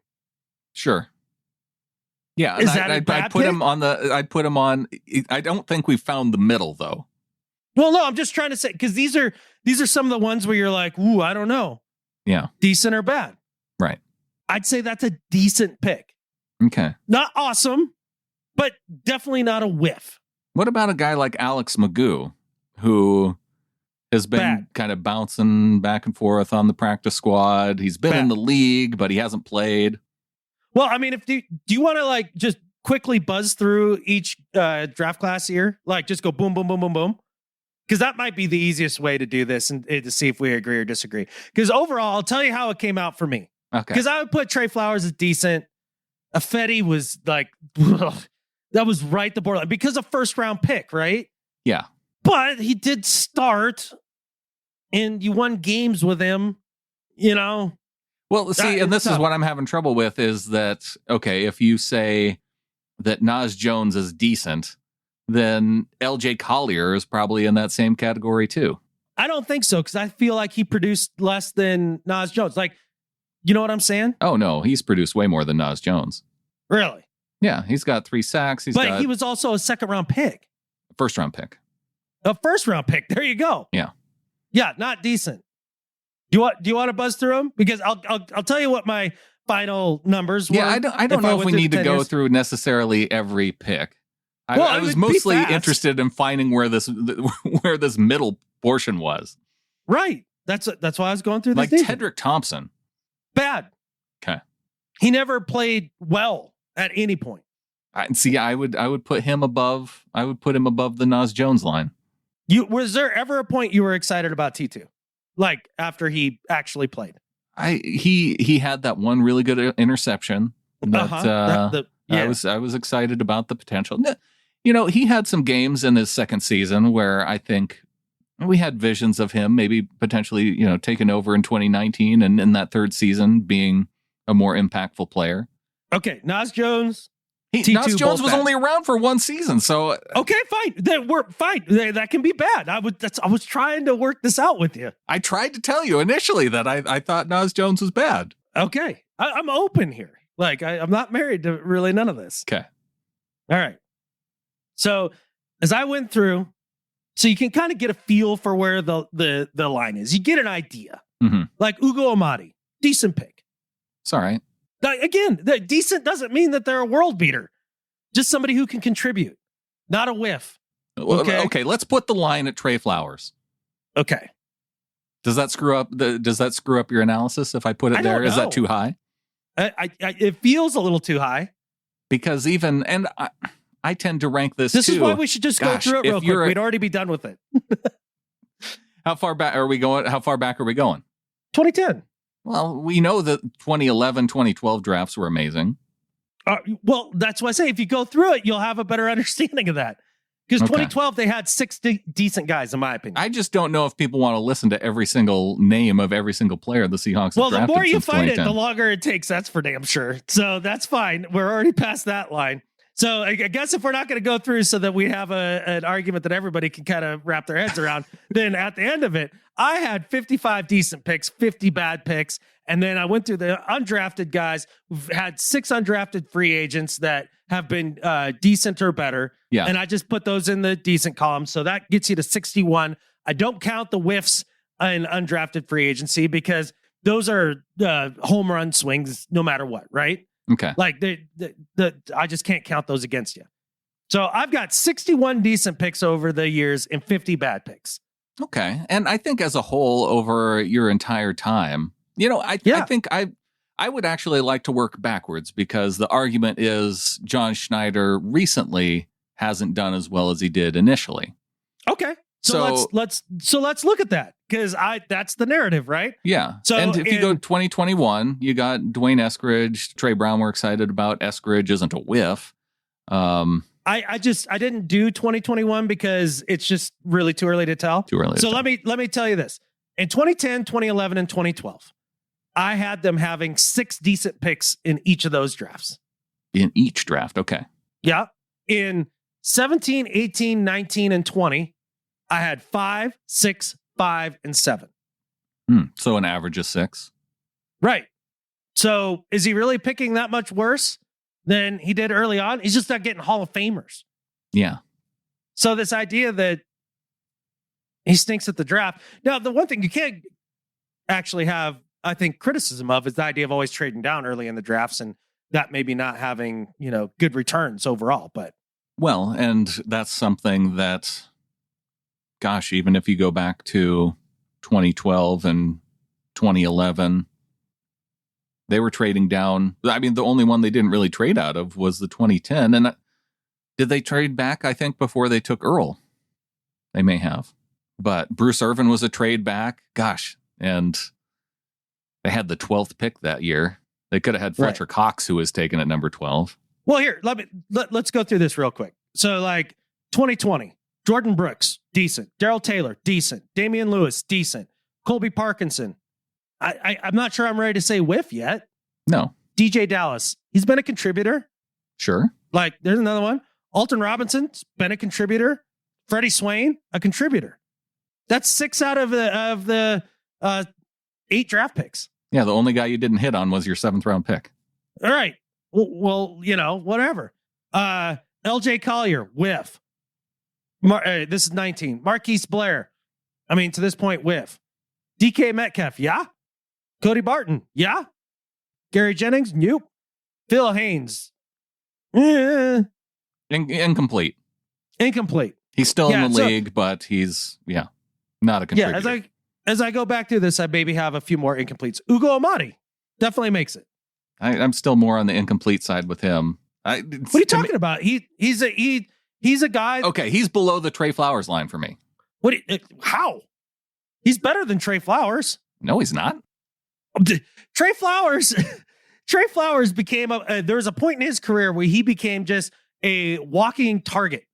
Sure. Yeah, is that a bad I'd put pick? him on I'd put him on. I don't think we found the middle though. Well, no, I'm just trying to say because these are some of the ones where you're like, ooh, I don't know. Yeah, decent or bad. Right. I'd say that's a decent pick. Okay. Not awesome, but definitely not a whiff. What about a guy like Alex Magoo, who has been kind of bouncing back and forth on the practice squad? He's been in the league, but he hasn't played. Well, I mean, do you want to just quickly buzz through each draft class here? Like, just go boom, boom, boom, boom, boom. Because that might be the easiest way to do this and to see if we agree or disagree. Because overall, I'll tell you how it came out for me. Okay. Because I would put Trey Flowers as decent. Affetti was like, that was right the borderline. Because of first round pick, right? Yeah. But he did start, and you won games with him, Well, see, and this is what I'm having trouble with is that, okay, if you say that Nas Jones is decent, then LJ Collier is probably in that same category too. I don't think so, because I feel like he produced less than Nas Jones. Like, you know what I'm saying? Oh, no, he's produced way more than Nas Jones. Really? Yeah, he's got 3 sacks. But he was also a second-round pick. First-round pick. A first-round pick. There you go. Yeah. Yeah, not decent. Do you want to buzz through them? Because I'll tell you what my final numbers were. Yeah, I don't know if we need to go through necessarily every pick. I was mostly interested in finding where this middle portion was. Right. That's why I was going through this. Like Tedrick Thompson. Bad. Okay. He never played well at any point. I would put him above. I would put him above the Nas Jones line. Was there ever a point you were excited about T2? Like after he actually played? He had that one really good interception. That, I was excited about the potential. He had some games in his second season where I think we had visions of him maybe potentially, taking over in 2019 and in that third season being a more impactful player. Okay, Nas Jones. Nas Jones was only around for one season, so okay, fine. We're fine. That can be bad. I was trying to work this out with you. I tried to tell you initially that I thought Nas Jones was bad. Okay, I'm open here. Like I'm not married to really none of this. Okay, all right. So as I went through, so you can kind of get a feel for where the line is. You get an idea. Mm-hmm. Like Ugo Amadi, decent pick. It's all right. Again, the decent doesn't mean that they're a world beater. Just somebody who can contribute, not a whiff. Okay, let's put the line at Trey Flowers. Okay. Does that screw up your analysis if I put it there? Is that too high? It feels a little too high. Because I tend to rank this. This is why we should just go through it real quick. We'd already be done with it. How far back are we going? 2010. Well, we know that 2011, 2012 drafts were amazing. Well, that's why I say if you go through it, you'll have a better understanding of that. Because 2012, they had 6 decent guys, in my opinion. I just don't know if people want to listen to every single name of every single player the Seahawks have drafted. Well, the more you find it, the longer it takes. That's for damn sure. So that's fine. We're already past that line. So I guess if we're not going to go through so that we have an argument that everybody can kind of wrap their heads around, then at the end of it, I had 55 decent picks, 50 bad picks. And then I went through the undrafted guys. We've had 6 undrafted free agents that have been decent or better. Yeah. And I just put those in the decent column. So that gets you to 61. I don't count the whiffs in undrafted free agency because those are home run swings no matter what, right? Okay. Like I just can't count those against you. So I've got 61 decent picks over the years and 50 bad picks. Okay. And I think as a whole over your entire time, I think I would actually like to work backwards because the argument is John Schneider recently hasn't done as well as he did initially. Okay. So let's look at that because that's the narrative, right? Yeah. So and if you go 2021, you got Dwayne Eskridge, Trey Brown. We're excited about. Eskridge isn't a whiff. I didn't do 2021 because it's just really too early to tell. So let me tell you this. In 2010, 2011, and 2012, I had them having 6 decent picks in each of those drafts. In each draft, okay. Yeah. In 17, 18, 19, and 20, I had 5, 6, 5, and 7. So an average of 6. Right. So is he really picking that much worse than he did early on? He's just not getting Hall of Famers. Yeah. So this idea that he stinks at the draft. Now, the one thing you can't actually have, I think, criticism of is the idea of always trading down early in the drafts and that maybe not having, good returns overall. But well, and that's something that, gosh, even if you go back to 2012 and 2011, They were trading down. I mean, the only one they didn't really trade out of was the 2010. And did they trade back, I think, before they took Earl? They may have. But Bruce Irvin was a trade back. Gosh. And they had the 12th pick that year. They could have had Fletcher Cox, who was taken at number 12. Well, here, let's go through this real quick. So, 2020, Jordan Brooks, decent. Darrell Taylor, decent. Damian Lewis, decent. Colby Parkinson. I'm not sure I'm ready to say whiff yet. No. DJ Dallas, he's been a contributor. Sure. There's another one. Alton Robinson's been a contributor. Freddie Swain, a contributor. That's 6 out of the 8 draft picks. Yeah, the only guy you didn't hit on was your 7th round pick. All right. Well, whatever. LJ Collier, whiff. This is 19. Marquise Blair. I mean, to this point, whiff. DK Metcalf, yeah. Cody Barton, yeah. Gary Jennings, nope. Phil Haynes, Incomplete. Incomplete. He's still in the league, but he's, not a contributor. Yeah, as I go back through this, I maybe have a few more incompletes. Ugo Amadi definitely makes it. I'm still more on the incomplete side with him. What are you talking about? He's a guy. Okay, he's below the Trey Flowers line for me. How? He's better than Trey Flowers. No, he's not. Trey Flowers became there was a point in his career where he became just a walking target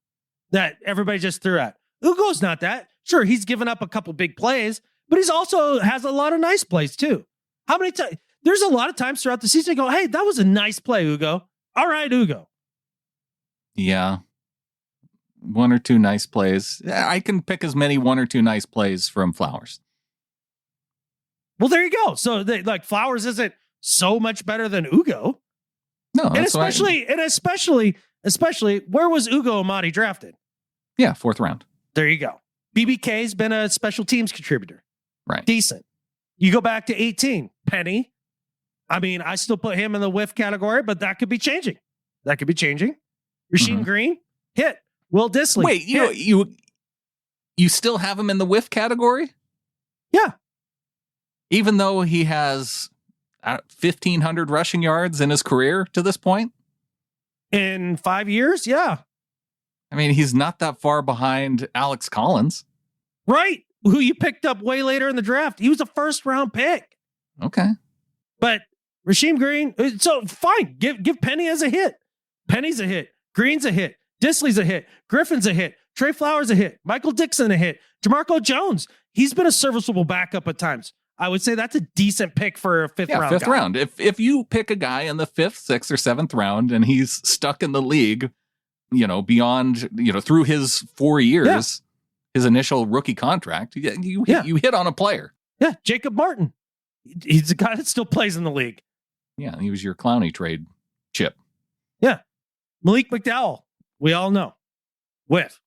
that everybody just threw at. Ugo's not that. Sure, he's given up a couple big plays, but he's also has a lot of nice plays too. How many times? There's a lot of times throughout the season you go, hey, that was a nice play, Ugo. All right, Ugo. Yeah. 1 or 2 nice plays. I can pick as many 1 or 2 nice plays from Flowers. Well, there you go. So Flowers isn't so much better than Ugo. No, and especially, where was Ugo Amadi drafted? Yeah, 4th round. There you go. BBK's been a special teams contributor. Right. Decent. You go back to 18. Penny. I mean, I still put him in the whiff category, but that could be changing. Rasheem Green, hit. Will Dissly. Wait, you still have him in the whiff category? Yeah. Even though he has 1,500 rushing yards in his career to this point? In 5 years, yeah. I mean, he's not that far behind Alex Collins. Right. Who you picked up way later in the draft. He was a 1st round pick. Okay. But Rasheem Green, so fine. Give Penny as a hit. Penny's a hit. Green's a hit. Dissly's a hit. Griffin's a hit. Trey Flowers a hit. Michael Dixon a hit. DeMarco Jones. He's been a serviceable backup at times. I would say that's a decent pick for a 5th round. 5th round. If you pick a guy in the 5th, 6th, or 7th round and he's stuck in the league, beyond, through his 4 years, his initial rookie contract, you hit on a player. Yeah, Jacob Martin. He's a guy that still plays in the league. Yeah, he was your Clowney trade chip. Yeah. Malik McDowell, we all know. Whiff.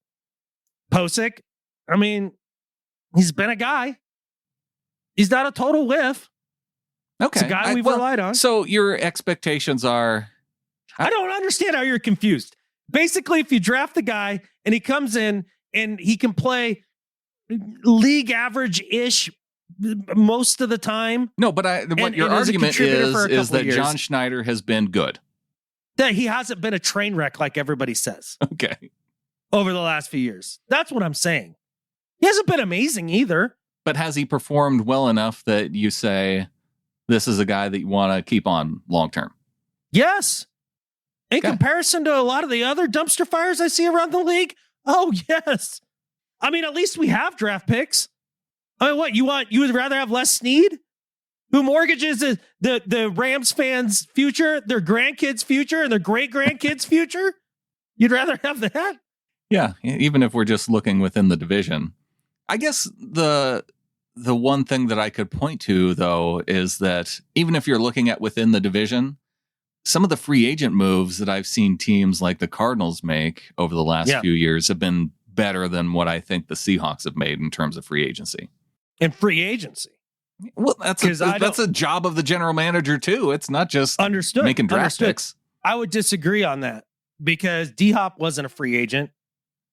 Posick, I mean, he's been a guy. He's not a total whiff. Okay. It's a guy we've relied on. So your expectations are... I don't understand how you're confused. Basically, if you draft the guy and he comes in and he can play league average-ish most of the time. No, but your argument is that years, John Schneider has been good. That he hasn't been a train wreck like everybody says. Okay. Over the last few years. That's what I'm saying. He hasn't been amazing either. But has he performed well enough that you say this is a guy that you want to keep on long term? Yes. In comparison to a lot of the other dumpster fires I see around the league, oh, yes. I mean, at least we have draft picks. I mean, you would rather have Les Snead, who mortgages the Rams fans' future, their grandkids' future, and their great-grandkids' future? You'd rather have that? Yeah, even if we're just looking within the division. I guess the one thing that I could point to, though, is that even if you're looking at within the division, some of the free agent moves that I've seen teams like the Cardinals make over the last few years have been better than what I think the Seahawks have made in terms of free agency. In free agency? Well, that's a job of the general manager, too. It's not just making draft picks. I would disagree on that because D-Hop wasn't a free agent.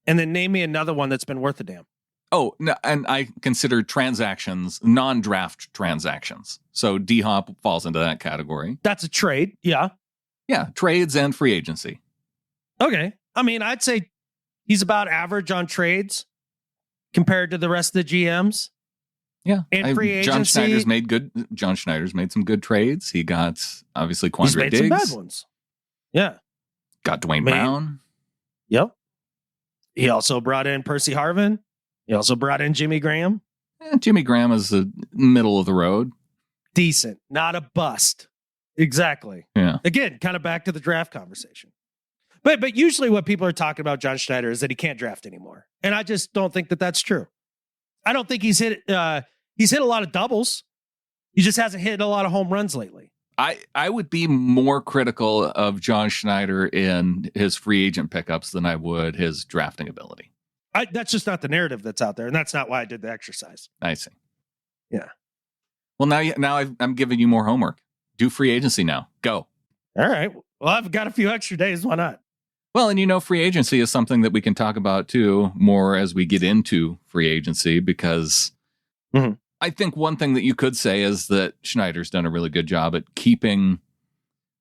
And then name me another one that's been worth a damn. Oh, no, and I consider transactions non-draft transactions. So D-Hop falls into that category. That's a trade. Yeah. Yeah, trades and free agency. Okay. I mean, I'd say he's about average on trades compared to the rest of the GMs. Yeah. And free agency. John Schneider's made some good trades. He got, obviously, He's Quandre made Diggs. some bad ones. Yeah. Got Dwayne Brown. Yep. He also brought in Percy Harvin. He also brought in Jimmy Graham. Jimmy Graham is the middle of the road. Decent. Not a bust. Exactly. Yeah. Again, kind of back to the draft conversation. But usually what people are talking about John Schneider is that he can't draft anymore. And I just don't think that that's true. I don't think he's hit a lot of doubles. He just hasn't hit a lot of home runs lately. I would be more critical of John Schneider in his free agent pickups than I would his drafting ability. That's just not the narrative that's out there. And that's not why I did the exercise. I see. Yeah. Well, now I'm giving you more homework. Do free agency now. Go. All right. Well, I've got a few extra days. Why not? Well, and free agency is something that we can talk about too more as we get into free agency, because I think one thing that you could say is that Schneider's done a really good job at keeping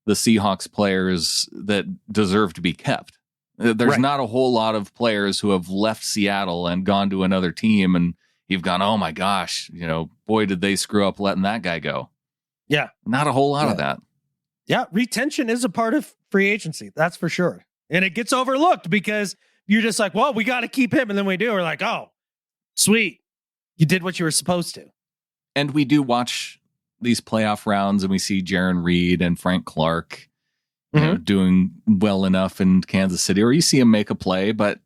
the Seahawks players that deserve to be kept. There's not a whole lot of players who have left Seattle and gone to another team, and you've gone, oh my gosh, boy, did they screw up letting that guy go. Yeah. Not a whole lot of that. Yeah. Retention is a part of free agency. That's for sure. And it gets overlooked because you're just like, well, we got to keep him. And then we do. We're like, oh, sweet. You did what you were supposed to. And we do watch these playoff rounds and we see Jaron Reed and Frank Clark doing well enough in Kansas City, or you see him make a play. But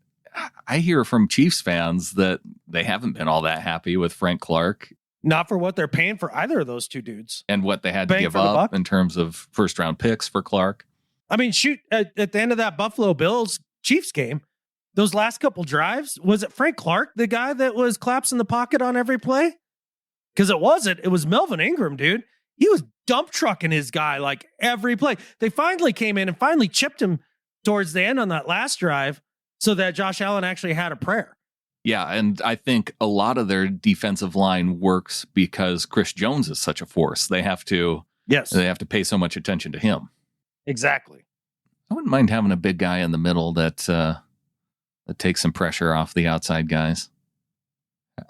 I hear from Chiefs fans that they haven't been all that happy with Frank Clark. Not for what they're paying for either of those two dudes. And what they had to give up in terms of first round picks for Clark. I mean, shoot, at the end of that Buffalo Bills Chiefs game, those last couple drives, was it Frank Clark, the guy that was claps in the pocket on every play? Because it wasn't. It was Melvin Ingram, dude. He was dump trucking his guy like every play. They finally came in and finally chipped him towards the end on that last drive so that Josh Allen actually had a prayer. Yeah, and I think a lot of their defensive line works because Chris Jones is such a force. They have to pay so much attention to him. Exactly. I wouldn't mind having a big guy in the middle that takes some pressure off the outside guys.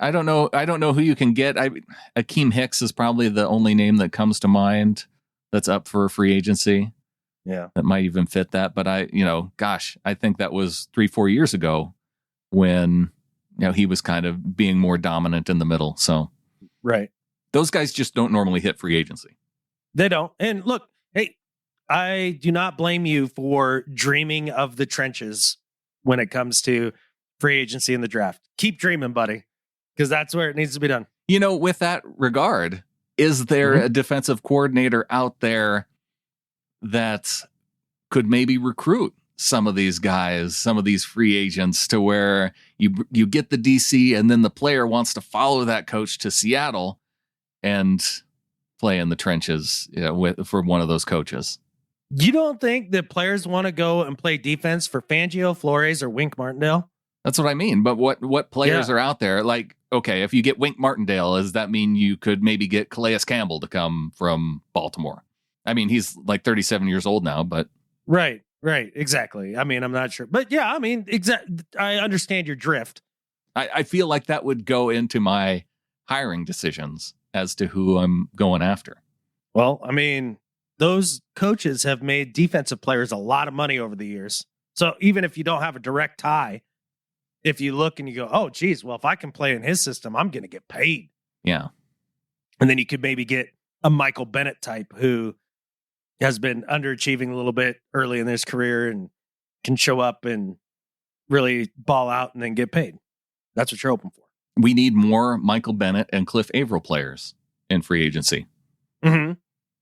I don't know who you can get. Akeem Hicks is probably the only name that comes to mind that's up for a free agency. Yeah. That might even fit that. But I think that was 3-4 years ago when he was kind of being more dominant in the middle. So right. Those guys just don't normally hit free agency. They don't. And look, hey, I do not blame you for dreaming of the trenches when it comes to free agency and the draft. Keep dreaming, buddy, because that's where it needs to be done. With that regard, is there a defensive coordinator out there that could maybe recruit some of these guys, some of these free agents, to where you get the DC and then the player wants to follow that coach to Seattle and play in the trenches for one of those coaches? You don't think that players want to go and play defense for Fangio, Flores, or Wink Martindale? That's what I mean. But what players are out there? Like, okay, if you get Wink Martindale, does that mean you could maybe get Calais Campbell to come from Baltimore? I mean, he's like 37 years old now, but... Right, exactly. I mean, I'm not sure. But yeah, I mean, I understand your drift. I feel like that would go into my hiring decisions as to who I'm going after. Well, I mean... those coaches have made defensive players a lot of money over the years. So even if you don't have a direct tie, if you look and you go, oh, geez, well, if I can play in his system, I'm going to get paid. Yeah. And then you could maybe get a Michael Bennett type who has been underachieving a little bit early in his career and can show up and really ball out and then get paid. That's what you're hoping for. We need more Michael Bennett and Cliff Averill players in free agency. Mm-hmm.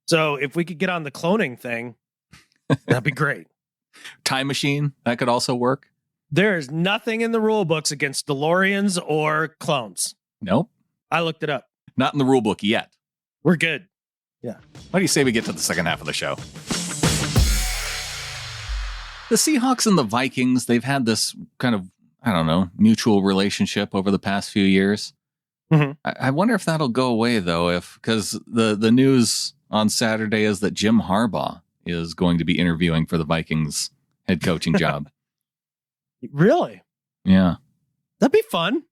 So if we could get on the cloning thing, that'd be great. Time machine, that could also work. There is nothing in the rule books against DeLoreans or clones. Nope. I looked it up. Not in the rule book yet. We're good. Yeah. Why do you say we get to the second half of the show? The Seahawks and the Vikings, they've had this kind of, I don't know, mutual relationship over the past few years. Mhm. I wonder if that'll go away, though, because the news on Saturday is that Jim Harbaugh is going to be interviewing for the Vikings head coaching job. Really? Yeah. That'd be fun.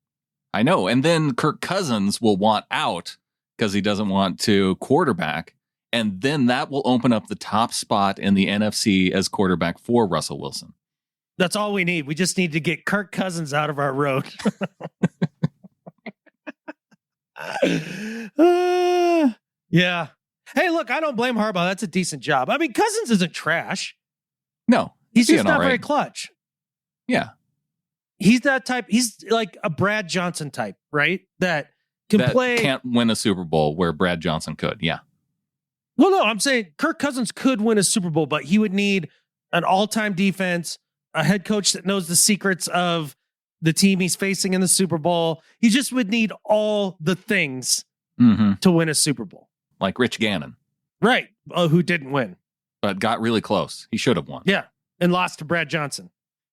I know. And then Kirk Cousins will want out because he doesn't want to quarterback. And then that will open up the top spot in the NFC as quarterback for Russell Wilson. That's all we need. We just need to get Kirk Cousins out of our road. Yeah. Hey, look, I don't blame Harbaugh. That's a decent job. I mean, Cousins isn't trash. No. He's just not very clutch. Yeah. He's that type. He's like a Brad Johnson type, right? That can't win a Super Bowl where Brad Johnson could. Yeah. Well, no, I'm saying Kirk Cousins could win a Super Bowl, but he would need an all-time defense, a head coach that knows the secrets of the team he's facing in the Super Bowl. He just would need all the things to win a Super Bowl. Like Rich Gannon. Right. Who didn't win. But got really close. He should have won. Yeah. And lost to Brad Johnson.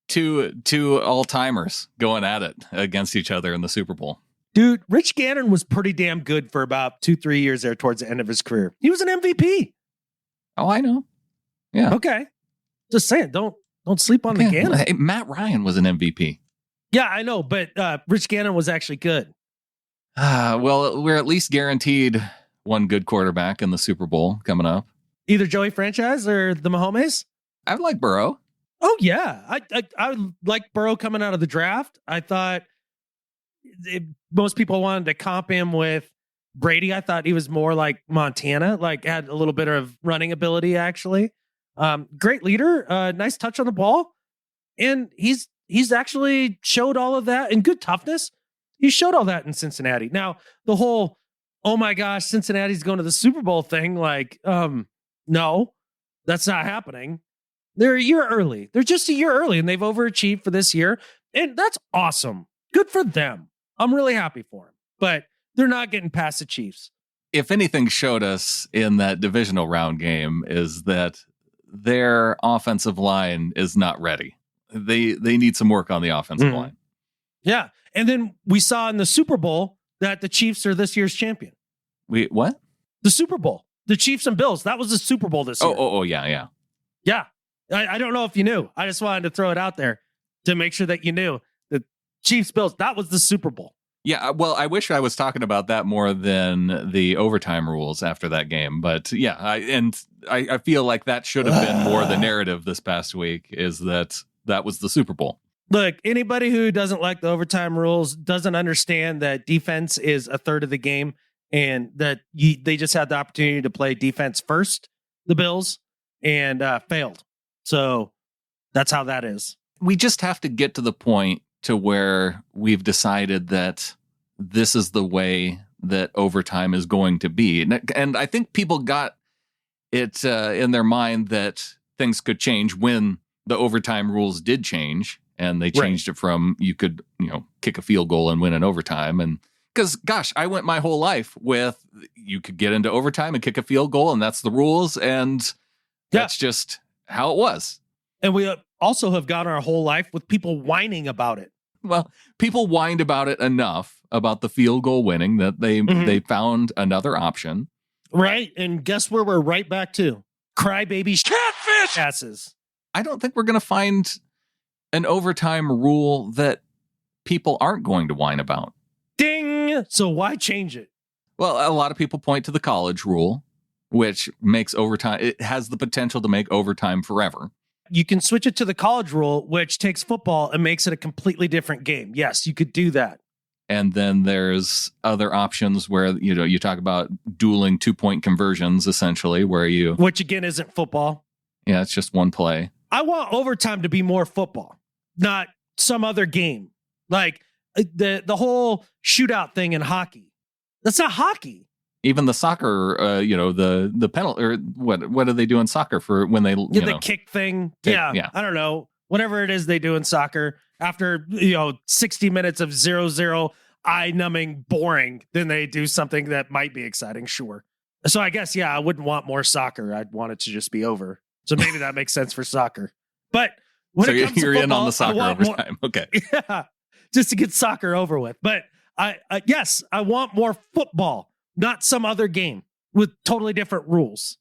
Two all-timers going at it against each other in the Super Bowl. Dude, Rich Gannon was pretty damn good for about 2-3 years there towards the end of his career. He was an MVP. Oh, I know. Yeah. Okay. Just saying, don't sleep on the Gannon. Hey, Matt Ryan was an MVP. Yeah, I know, but Rich Gannon was actually good. Well, we're at least guaranteed one good quarterback in the Super Bowl coming up. Either Joey Franchise or the Mahomes? I would like Burrow. Oh, yeah. I would like Burrow coming out of the draft. I thought most people wanted to comp him with Brady. I thought he was more like Montana, like had a little bit of running ability, actually. Great leader, nice touch on the ball. And he's actually showed all of that and good toughness. He showed all that in Cincinnati. Now, the whole, oh my gosh, Cincinnati's going to the Super Bowl thing, like, no, that's not happening. They're a year early. They're just a year early, and they've overachieved for this year. And that's awesome. Good for them. I'm really happy for them. But they're not getting past the Chiefs. If anything showed us in that divisional round game is that their offensive line is not ready. They need some work on the offensive line. Yeah. And then we saw in the Super Bowl that the Chiefs are this year's champion. What? The Super Bowl. The Chiefs and Bills. That was the Super Bowl this year. Oh, yeah. Yeah. I don't know if you knew. I just wanted to throw it out there to make sure that you knew. The Chiefs Bills, that was the Super Bowl. Yeah, well, I wish I was talking about that more than the overtime rules after that game. But yeah, I feel like that should have been more the narrative this past week, is that was the Super Bowl. Look, anybody who doesn't like the overtime rules doesn't understand that defense is a third of the game, and that they just had the opportunity to play defense first, the Bills, and failed. So that's how that is. We just have to get to the point to where we've decided that this is the way that overtime is going to be. And I think people got it in their mind that things could change when the overtime rules did change. And they changed it from you could, kick a field goal and win in overtime. And because, gosh, I went my whole life with you could get into overtime and kick a field goal, and that's the rules. And that's just how it was. And we also have gone our whole life with people whining about it. Well, people whined about it enough about the field goal winning that they found another option. Right. And guess where we're right back to? Crybaby catfish asses. I don't think we're going to find an overtime rule that people aren't going to whine about. Ding! So why change it? Well, a lot of people point to the college rule, which makes overtime, it has the potential to make overtime forever. You can switch it to the college rule, which takes football and makes it a completely different game. Yes, you could do that. And then there's other options where, you talk about dueling 2-point conversions, essentially, which again isn't football. Yeah, it's just one play. I want overtime to be more football, not some other game. Like the whole shootout thing in hockey. That's not hockey. Even the soccer, the penalty, or what do they do in soccer for when they, the kick thing? Yeah. I don't know. Whatever it is they do in soccer after, 60 minutes of 0-0, eye-numbing, boring, then they do something that might be exciting. Sure. So I guess, I wouldn't want more soccer. I'd want it to just be over. So maybe that makes sense for soccer. But So you're in on the soccer overtime. Okay. Yeah, just to get soccer over with. But yes, I want more football, not some other game with totally different rules.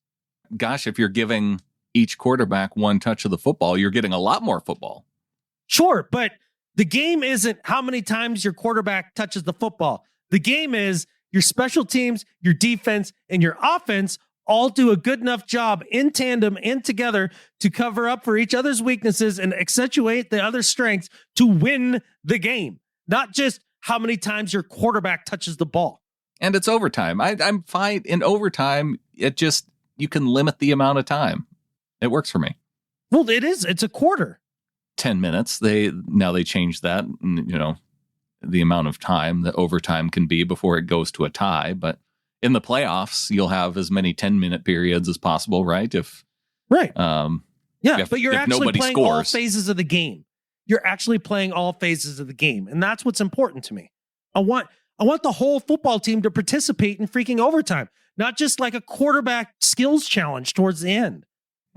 Gosh, if you're giving each quarterback one touch of the football, you're getting a lot more football. Sure, but the game isn't how many times your quarterback touches the football. The game is your special teams, your defense, and your offense all do a good enough job in tandem and together to cover up for each other's weaknesses and accentuate the other's strengths to win the game, not just how many times your quarterback touches the ball. And it's overtime. I'm fine. In overtime, you can limit the amount of time. It works for me. Well, it is. It's a quarter. 10 minutes. They changed that, the amount of time that overtime can be before it goes to a tie. But in the playoffs, you'll have as many 10-minute periods as possible, right? But you're actually playing all scores. phases of the game. You're actually playing all phases of the game. And that's what's important to me. I want the whole football team to participate in freaking overtime, not just like a quarterback skills challenge towards the end.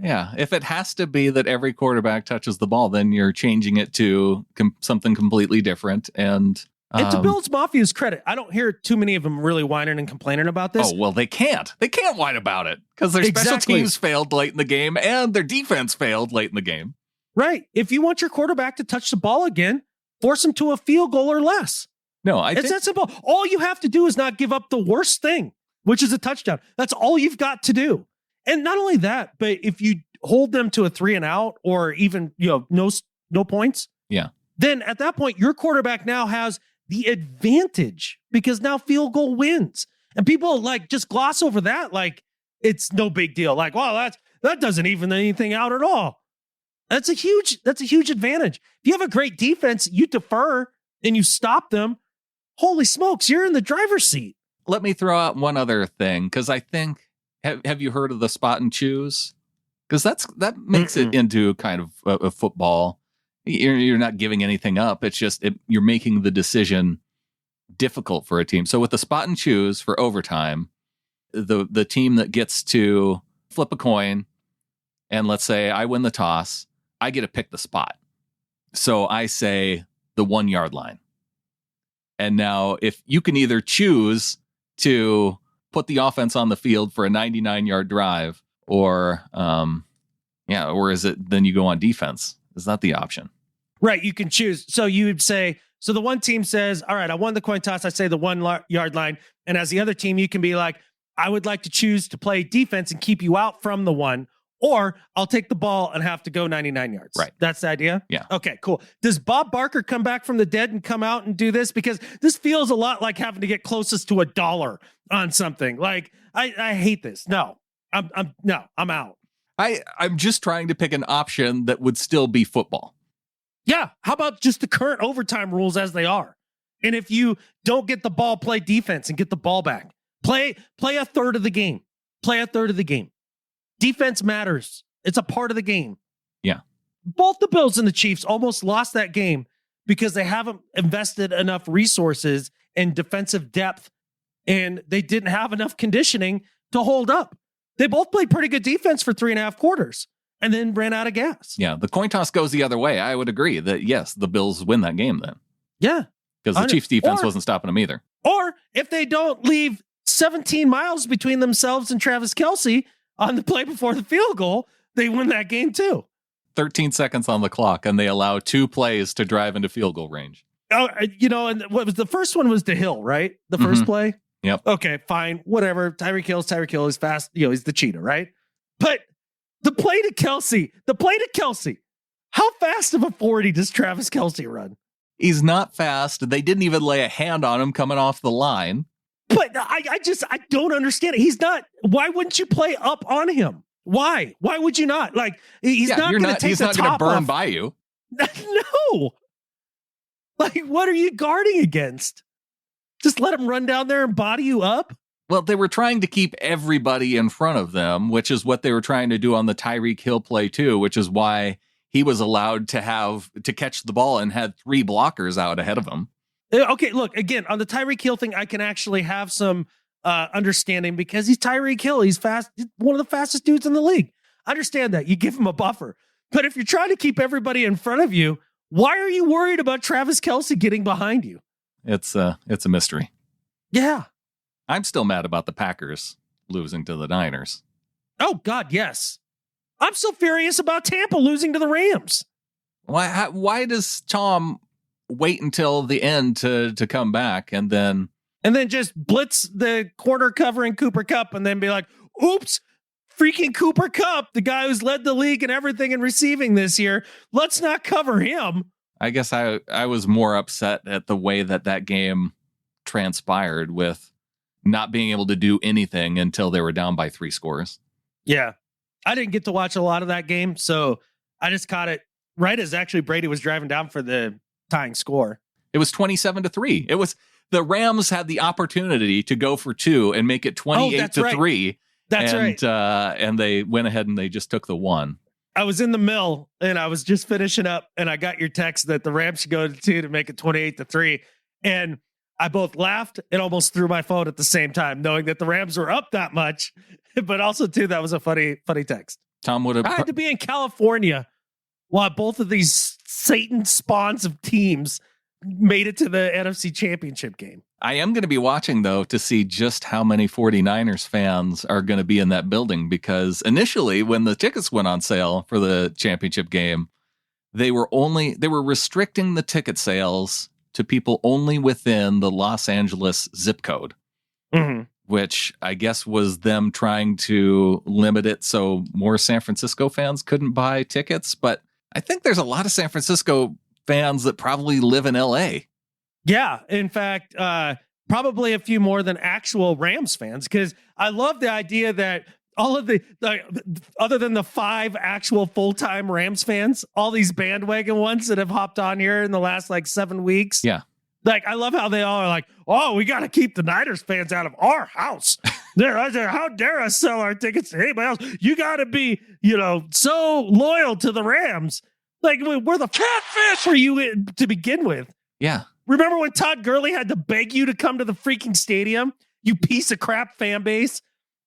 Yeah, if it has to be that every quarterback touches the ball, then you're changing it to something completely different. And to Bills Mafia's credit, I don't hear too many of them really whining and complaining about this. Oh, well, they can't. They can't whine about it because their special teams failed late in the game and their defense failed late in the game. Right. If you want your quarterback to touch the ball again, force him to a field goal or less. No, it's that simple. All you have to do is not give up the worst thing, which is a touchdown. That's all you've got to do. And not only that, but if you hold them to a 3-and-out or even, no points. Yeah. Then at that point, your quarterback now has the advantage because now field goal wins. And people just gloss over that. Like it's no big deal. Like, wow, that doesn't even anything out at all. That's a huge advantage. If you have a great defense, you defer and you stop them. Holy smokes, you're in the driver's seat. Let me throw out one other thing, because I think, have you heard of the spot and choose? Because that makes it into kind of a football. You're not giving anything up. It's just you're making the decision difficult for a team. So with the spot and choose for overtime, the team that gets to flip a coin, and let's say I win the toss, I get to pick the spot. So I say the 1 yard line. And now if you can either choose to put the offense on the field for a 99-yard drive, or is it then you go on defense? Is that the option? Right, you can choose. So you would say, so the one team says, all right, I won the coin toss, I say the 1 yard line. And as the other team, you can be like, I would like to choose to play defense and keep you out from the 1, or I'll take the ball and have to go 99 yards. Right. That's the idea? Yeah. Okay, cool. Does Bob Barker come back from the dead and come out and do this? Because this feels a lot like having to get closest to $1 on something. Like, I hate this. No, I'm out. I'm just trying to pick an option that would still be football. Yeah. How about just the current overtime rules as they are? And if you don't get the ball, play defense and get the ball back. Play a third of the game. Play a third of the game. Defense matters. It's a part of the game. Yeah. Both the Bills and the Chiefs almost lost that game because they haven't invested enough resources and defensive depth, and they didn't have enough conditioning to hold up. They both played pretty good defense for 3.5 quarters and then ran out of gas. Yeah, the coin toss goes the other way. I would agree that, yes, the Bills win that game then. Yeah. Because the Chiefs defense wasn't stopping them either. Or if they don't leave 17 miles between themselves and Travis Kelce on the play before the field goal, they win that game too. 13 seconds on the clock, and they allow 2 plays to drive into field goal range. Oh, and what was the first one was the Hill, right? The first play? Yep. Okay, fine, whatever. Tyreek Hill is fast. He's the cheetah, right? But the play to Kelce, how fast of a 40 does Travis Kelce run? He's not fast. They didn't even lay a hand on him coming off the line. But I don't understand it. He's not. Why wouldn't you play up on him? Why? Why would you not? Like, he's not going to take the top off. He's not going to burn by you. No. Like, what are you guarding against? Just let him run down there and body you up? Well, they were trying to keep everybody in front of them, which is what they were trying to do on the Tyreek Hill play too, which is why he was allowed to catch the ball and had 3 blockers out ahead of him. Okay, look, again, on the Tyreek Hill thing, I can actually have some understanding because he's Tyreek Hill. He's fast, one of the fastest dudes in the league. I understand that. You give him a buffer. But if you're trying to keep everybody in front of you, why are you worried about Travis Kelce getting behind you? It's a mystery. Yeah. I'm still mad about the Packers losing to the Niners. Oh, God, yes. I'm still furious about Tampa losing to the Rams. Why does Tom wait until the end to come back and then just blitz the corner covering Cooper Kupp and then be like, oops, freaking Cooper Kupp, the guy who's led the league and everything in receiving this year. Let's not cover him. I guess I was more upset at the way that game transpired with not being able to do anything until they were down by 3 scores. Yeah. I didn't get to watch a lot of that game, so I just caught it right as actually Brady was driving down for the tying score. It was 27-3. It was the Rams had the opportunity to go for 2 and make it 28-3. That's right. And they went ahead and they just took the 1. I was in the mill and I was just finishing up and I got your text that the Rams should go to 2 to make it 28-3. And I both laughed and almost threw my phone at the same time, knowing that the Rams were up that much, but also too, that was a funny text. Tom would have. I had to be in California while both of these Satan spawns of teams made it to the NFC Championship game. I am going to be watching, though, to see just how many 49ers fans are going to be in that building, because initially when the tickets went on sale for the championship game, they were restricting the ticket sales to people only within the Los Angeles zip code, which I guess was them trying to limit it so more San Francisco fans couldn't buy tickets. But I think there's a lot of San Francisco fans that probably live in LA. Yeah, in fact, probably a few more than actual Rams fans, because I love the idea that all of the other than the 5 actual full-time Rams fans, all these bandwagon ones that have hopped on here in the last 7 weeks. Yeah. Like, I love how they all are like, oh, we got to keep the Niners fans out of our house. How dare us sell our tickets to anybody else? You got to be, so loyal to the Rams. Like, we're the catfish for you to begin with. Yeah. Remember when Todd Gurley had to beg you to come to the freaking stadium? You piece of crap fan base.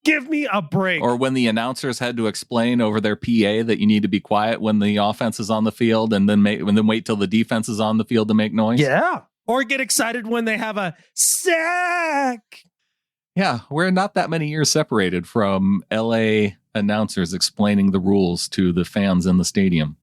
Give me a break. Or when the announcers had to explain over their PA that you need to be quiet when the offense is on the field, and then wait till the defense is on the field to make noise. Yeah. Or get excited when they have a sack. Yeah, we're not that many years separated from LA announcers explaining the rules to the fans in the stadium.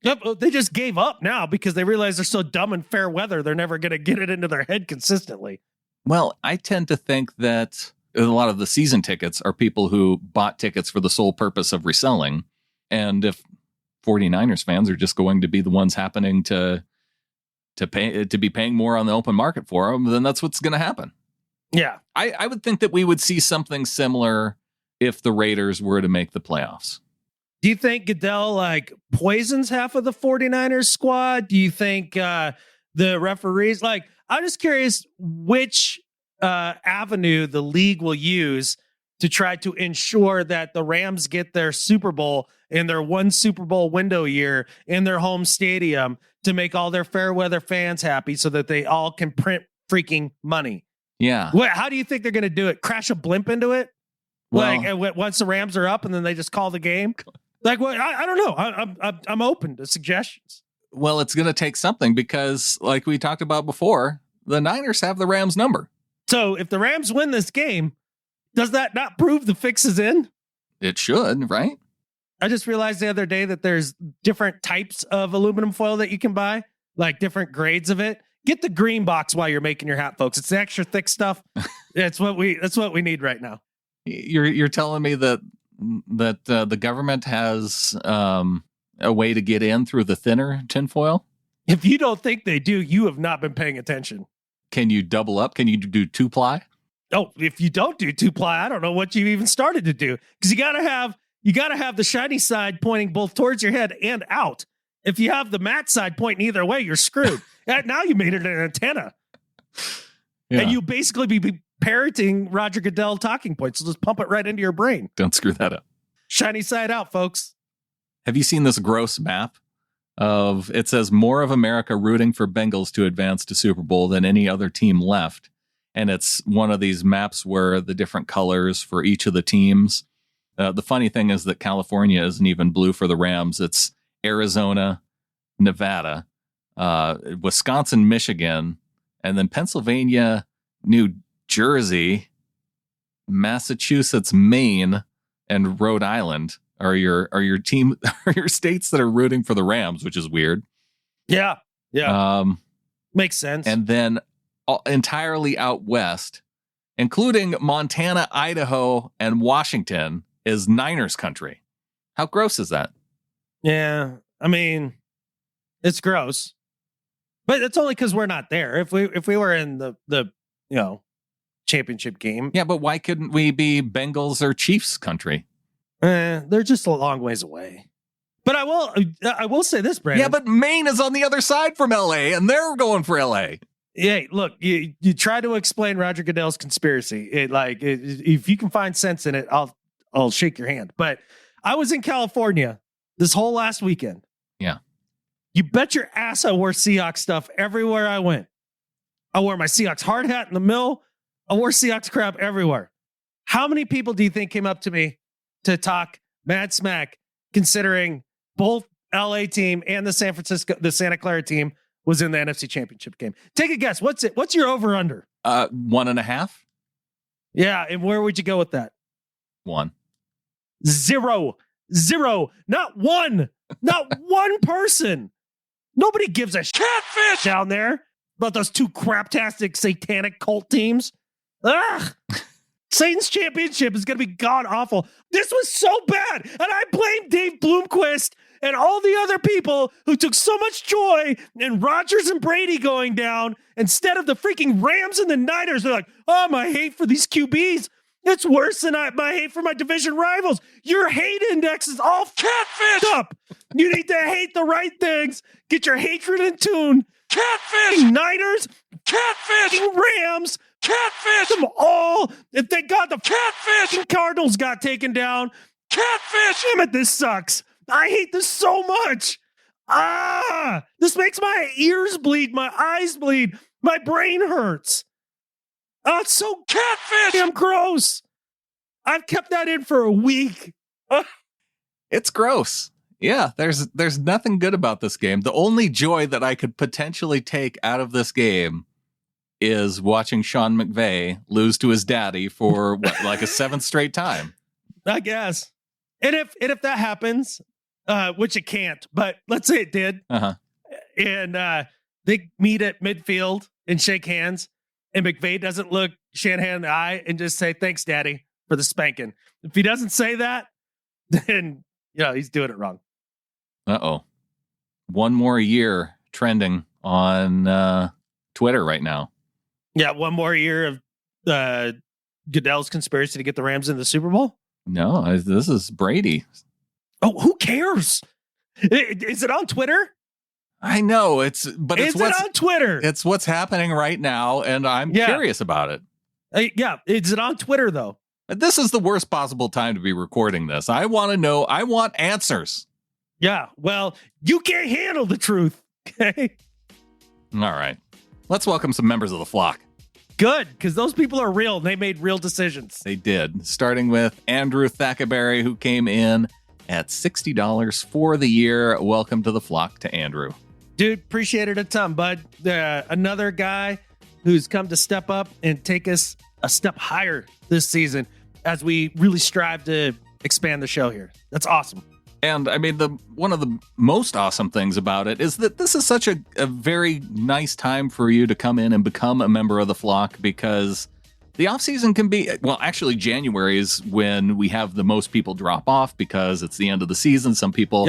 Yep, they just gave up now because they realize they're so dumb in fair weather, they're never going to get it into their head consistently. Well, I tend to think that a lot of the season tickets are people who bought tickets for the sole purpose of reselling. And if 49ers fans are just going to be the ones happening to be paying more on the open market for them, then that's what's going to happen. Yeah. I would think that we would see something similar if the Raiders were to make the playoffs. Do you think Goodell poisons half of the 49ers squad? Do you think the referees, I'm just curious which avenue the league will use to try to ensure that the Rams get their Super Bowl in their 1 Super Bowl window year in their home stadium to make all their fair weather fans happy so that they all can print freaking money. Yeah. How do you think they're going to do it? Crash a blimp into it? Once the Rams are up and then they just call the game? I don't know. I'm open to suggestions. Well, it's going to take something because, like we talked about before, the Niners have the Rams number. So if the Rams win this game, does that not prove the fix is in? It should, right? I just realized the other day that there's different types of aluminum foil that you can buy, different grades of it. Get the green box while you're making your hat, folks. It's the extra thick stuff. That's what we need right now. You're telling me that the government has a way to get in through the thinner tinfoil? If you don't think they do, you have not been paying attention. Can you double up? Can you do 2-ply? Oh, if you don't do 2-ply, I don't know what you even started to do, because you gotta have the shiny side pointing both towards your head and out. If you have the matte side pointing either way, you're screwed. Now you made it an antenna. Yeah. And you basically be parroting Roger Goodell talking points. So just pump it right into your brain. Don't screw that up. Shiny side out, folks. Have you seen this gross map it says more of America rooting for Bengals to advance to Super Bowl than any other team left. And it's one of these maps where the different colors for each of the teams. The funny thing is that California isn't even blue for the Rams. It's Arizona, Nevada, Wisconsin, Michigan, and then Pennsylvania, New Jersey, Massachusetts, Maine, and Rhode Island are your team are your states that are rooting for the Rams, which is weird. Yeah. Makes sense. And then entirely out west, including Montana, Idaho, and Washington, is Niners country. How gross is that? Yeah, I mean, it's gross, but it's only because we're not there. If we were in the championship game, yeah, but why couldn't we be Bengals or Chiefs country? They're just a long ways away. But I will say this, Brandon. Yeah, but Maine is on the other side from LA, and they're going for LA. Yeah, look, you try to explain Roger Goodell's conspiracy. If you can find sense in it, I'll shake your hand. But I was in California this whole last weekend. Yeah. You bet your ass I wore Seahawks stuff everywhere I went. I wore my Seahawks hard hat in the mill. I wore Seahawks crap everywhere. How many people do you think came up to me to talk mad smack, considering both LA team and the Santa Clara team was in the NFC Championship game? Take a guess. What's your over under? 1.5. Yeah. And where would you go with that? 1. 0. Not one person. Nobody gives a catfish down there about those two craptastic satanic cult teams. Ugh. Satan's championship is going to be god awful. This was so bad. And I blame Dave Bloomquist and all the other people who took so much joy in Rodgers and Brady going down instead of the freaking Rams and the Niners. They're like, oh, my hate for these QBs. It's worse than my hate for my division rivals. Your hate index is all catfish up. You need to hate the right things. Get your hatred in tune. Catfish. Niners. Catfish. Rams. Catfish. Them all. And thank God the catfish Cardinals got taken down. Catfish. Damn it, this sucks. I hate this so much. This makes my ears bleed. My eyes bleed. My brain hurts. Oh, it's so catfish. Damn gross. I've kept that in for a week. It's gross. Yeah, there's nothing good about this game. The only joy that I could potentially take out of this game is watching Sean McVay lose to his daddy for like a 7th straight time. I guess. And if that happens, which it can't, but let's say it did. And they meet at midfield and shake hands, and McVay doesn't look Shanahan in the eye and just say, thanks, Daddy, for the spanking. If he doesn't say that, then he's doing it wrong. Uh-oh. One more year trending on Twitter right now. Yeah, one more year of Goodell's conspiracy to get the Rams in the Super Bowl? No, this is Brady. Oh, who cares? Is it on Twitter? I know it's on Twitter. It's what's happening right now, and I'm curious about it. Is it on Twitter though? This is the worst possible time to be recording this. I want to know. I want answers. Yeah. Well, you can't handle the truth. Okay. All right. Let's welcome some members of the flock. Good, because those people are real. And they made real decisions. They did. Starting with Andrew Thackerberry, who came in at $60 for the year. Welcome to the flock to Andrew. Dude, appreciate it a ton, bud. Another guy who's come to step up and take us a step higher this season as we really strive to expand the show here. That's awesome. And I mean, one of the most awesome things about it is that this is such a very nice time for you to come in and become a member of the flock, because the offseason can be, well, actually January is when we have the most people drop off because it's the end of the season. Some people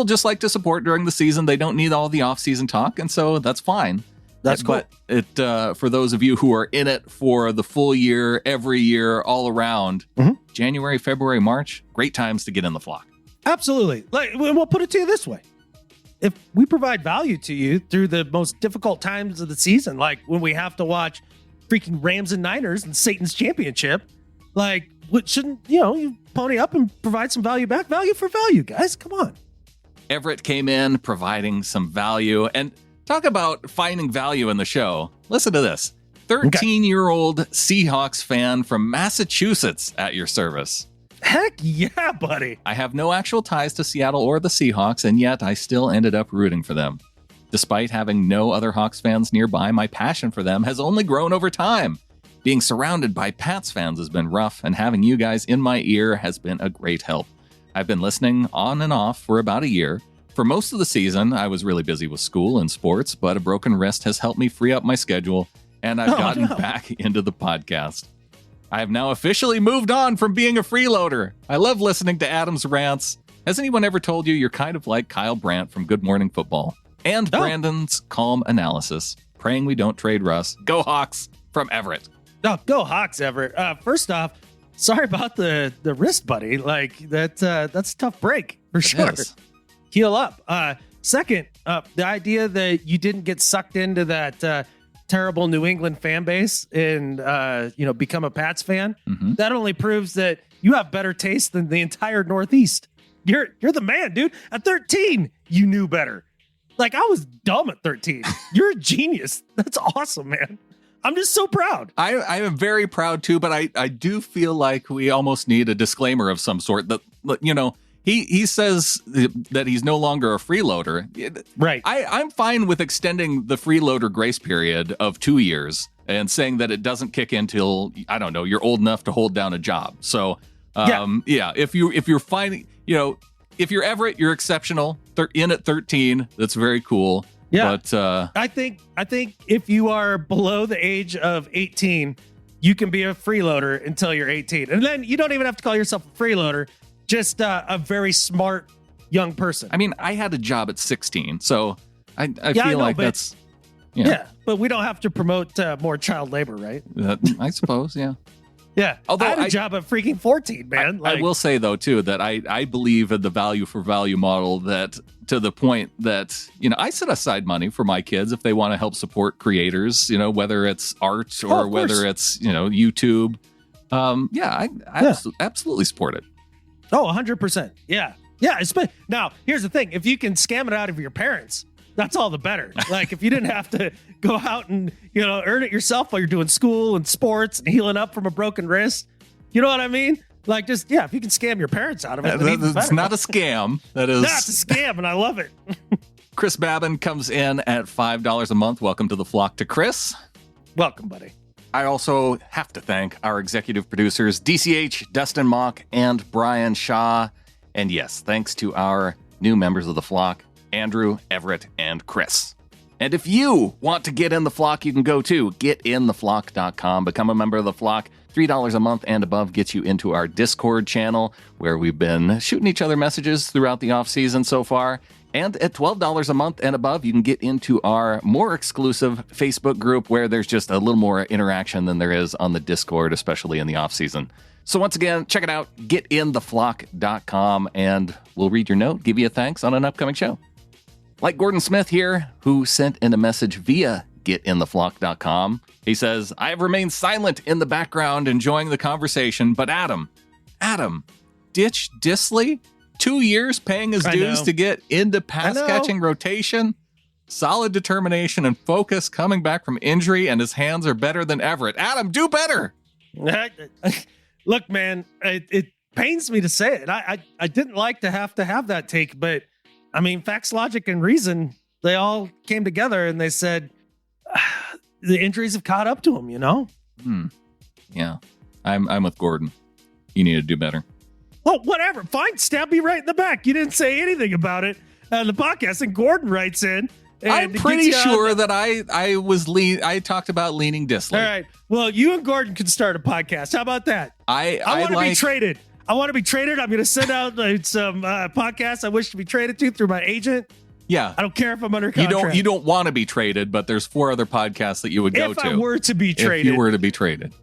just like to support during the season. They don't need all the offseason talk, and so that's fine. That's cool. But for those of you who are in it for the full year, every year, all around, January, February, March, great times to get in the flock. Absolutely. We'll put it to you this way. If we provide value to you through the most difficult times of the season, like when we have to watch freaking Rams and Niners and Satan's championship, shouldn't you pony up and provide some value back? Value for value, guys. Come on. Everett came in providing some value, and talk about finding value in the show. Listen to this. 13-year-old Seahawks fan from Massachusetts at your service. Heck yeah, buddy. I have no actual ties to Seattle or the Seahawks, and yet I still ended up rooting for them. Despite having no other Hawks fans nearby, my passion for them has only grown over time. Being surrounded by Pats fans has been rough, and having you guys in my ear has been a great help. I've been listening on and off for about a year. For most of the season, I was really busy with school and sports, but a broken wrist has helped me free up my schedule, and I've gotten back into the podcast. I have now officially moved on from being a freeloader. I love listening to Adam's rants. Has anyone ever told you you're kind of like Kyle Brandt from Good Morning Football? And Brandon's calm analysis. Praying we don't trade Russ. Go Hawks from Everett. No, go Hawks, Everett. First off, sorry about the wrist, buddy. Like that's a tough break for sure. Heal up. Second, the idea that you didn't get sucked into that terrible New England fan base and become a Pats fan, that only proves that you have better taste than the entire Northeast. You're the man, dude. At 13, you knew better. Like, I was dumb at 13. You're a genius. That's awesome, man. I'm just so proud. I am very proud, too, but I do feel like we almost need a disclaimer of some sort that, he says that he's no longer a freeloader. Right. I'm fine with extending the freeloader grace period of 2 years and saying that it doesn't kick in till, I don't know, you're old enough to hold down a job. So, if you're finding, if you're Everett, you're exceptional. In at 13, that's very cool. Yeah, but I think if you are below the age of 18, you can be a freeloader until you're 18, and then you don't even have to call yourself a freeloader. Just a very smart young person. I mean, I had a job at 16, so I feel like that's yeah. But we don't have to promote more child labor, right? I suppose, yeah. Yeah, although I had a job at freaking 14, man. I will say, though, too, that I believe in the value for value model, that to the point that, I set aside money for my kids if they want to help support creators, whether it's art or whether it's, YouTube. I absolutely support it. Oh, 100%. Yeah. Yeah. Now, here's the thing. If you can scam it out of your parents, that's all the better. Like, if you didn't have to go out and, earn it yourself while you're doing school and sports and healing up from a broken wrist, you know what I mean? Like, just, if you can scam your parents out of it. It's not a scam. That is. That's a scam, and I love it. Chris Babin comes in at $5 a month. Welcome to the flock to Chris. Welcome, buddy. I also have to thank our executive producers, DCH, Dustin Mock, and Brian Shaw. And yes, thanks to our new members of the flock, Andrew, Everett, and Chris. And if you want to get in the flock, you can go to getintheflock.com. Become a member of the flock. $3 a month and above gets you into our Discord channel, where we've been shooting each other messages throughout the offseason so far. And at $12 a month and above, you can get into our more exclusive Facebook group, where there's just a little more interaction than there is on the Discord, especially in the offseason. So once again, check it out, getintheflock.com, and we'll read your note, give you a thanks on an upcoming show. Like Gordon Smith here, who sent in a message via getintheflock.com. He says, I have remained silent in the background, enjoying the conversation, but Adam, ditch Disley? 2 years paying his dues to get into pass catching rotation? Solid determination and focus coming back from injury, and his hands are better than Everett. Adam, do better! Look, man, it pains me to say it. I didn't like to have that take, but I mean, facts, logic, and reason, they all came together and they said the injuries have caught up to him, Yeah, I'm with Gordon. You need to do better. Oh, whatever. Fine. Stab me right in the back. You didn't say anything about it on the podcast, and Gordon writes in. I'm pretty sure that I talked about leaning Disley. All right. Well, you and Gordon can start a podcast. How about that? I want to be traded. I want to be traded. I'm going to send out some podcasts I wish to be traded to through my agent. Yeah. I don't care if I'm under contract. You don't want to be traded, but there's 4 other podcasts that you would go to. If I were to be traded. If you were to be traded.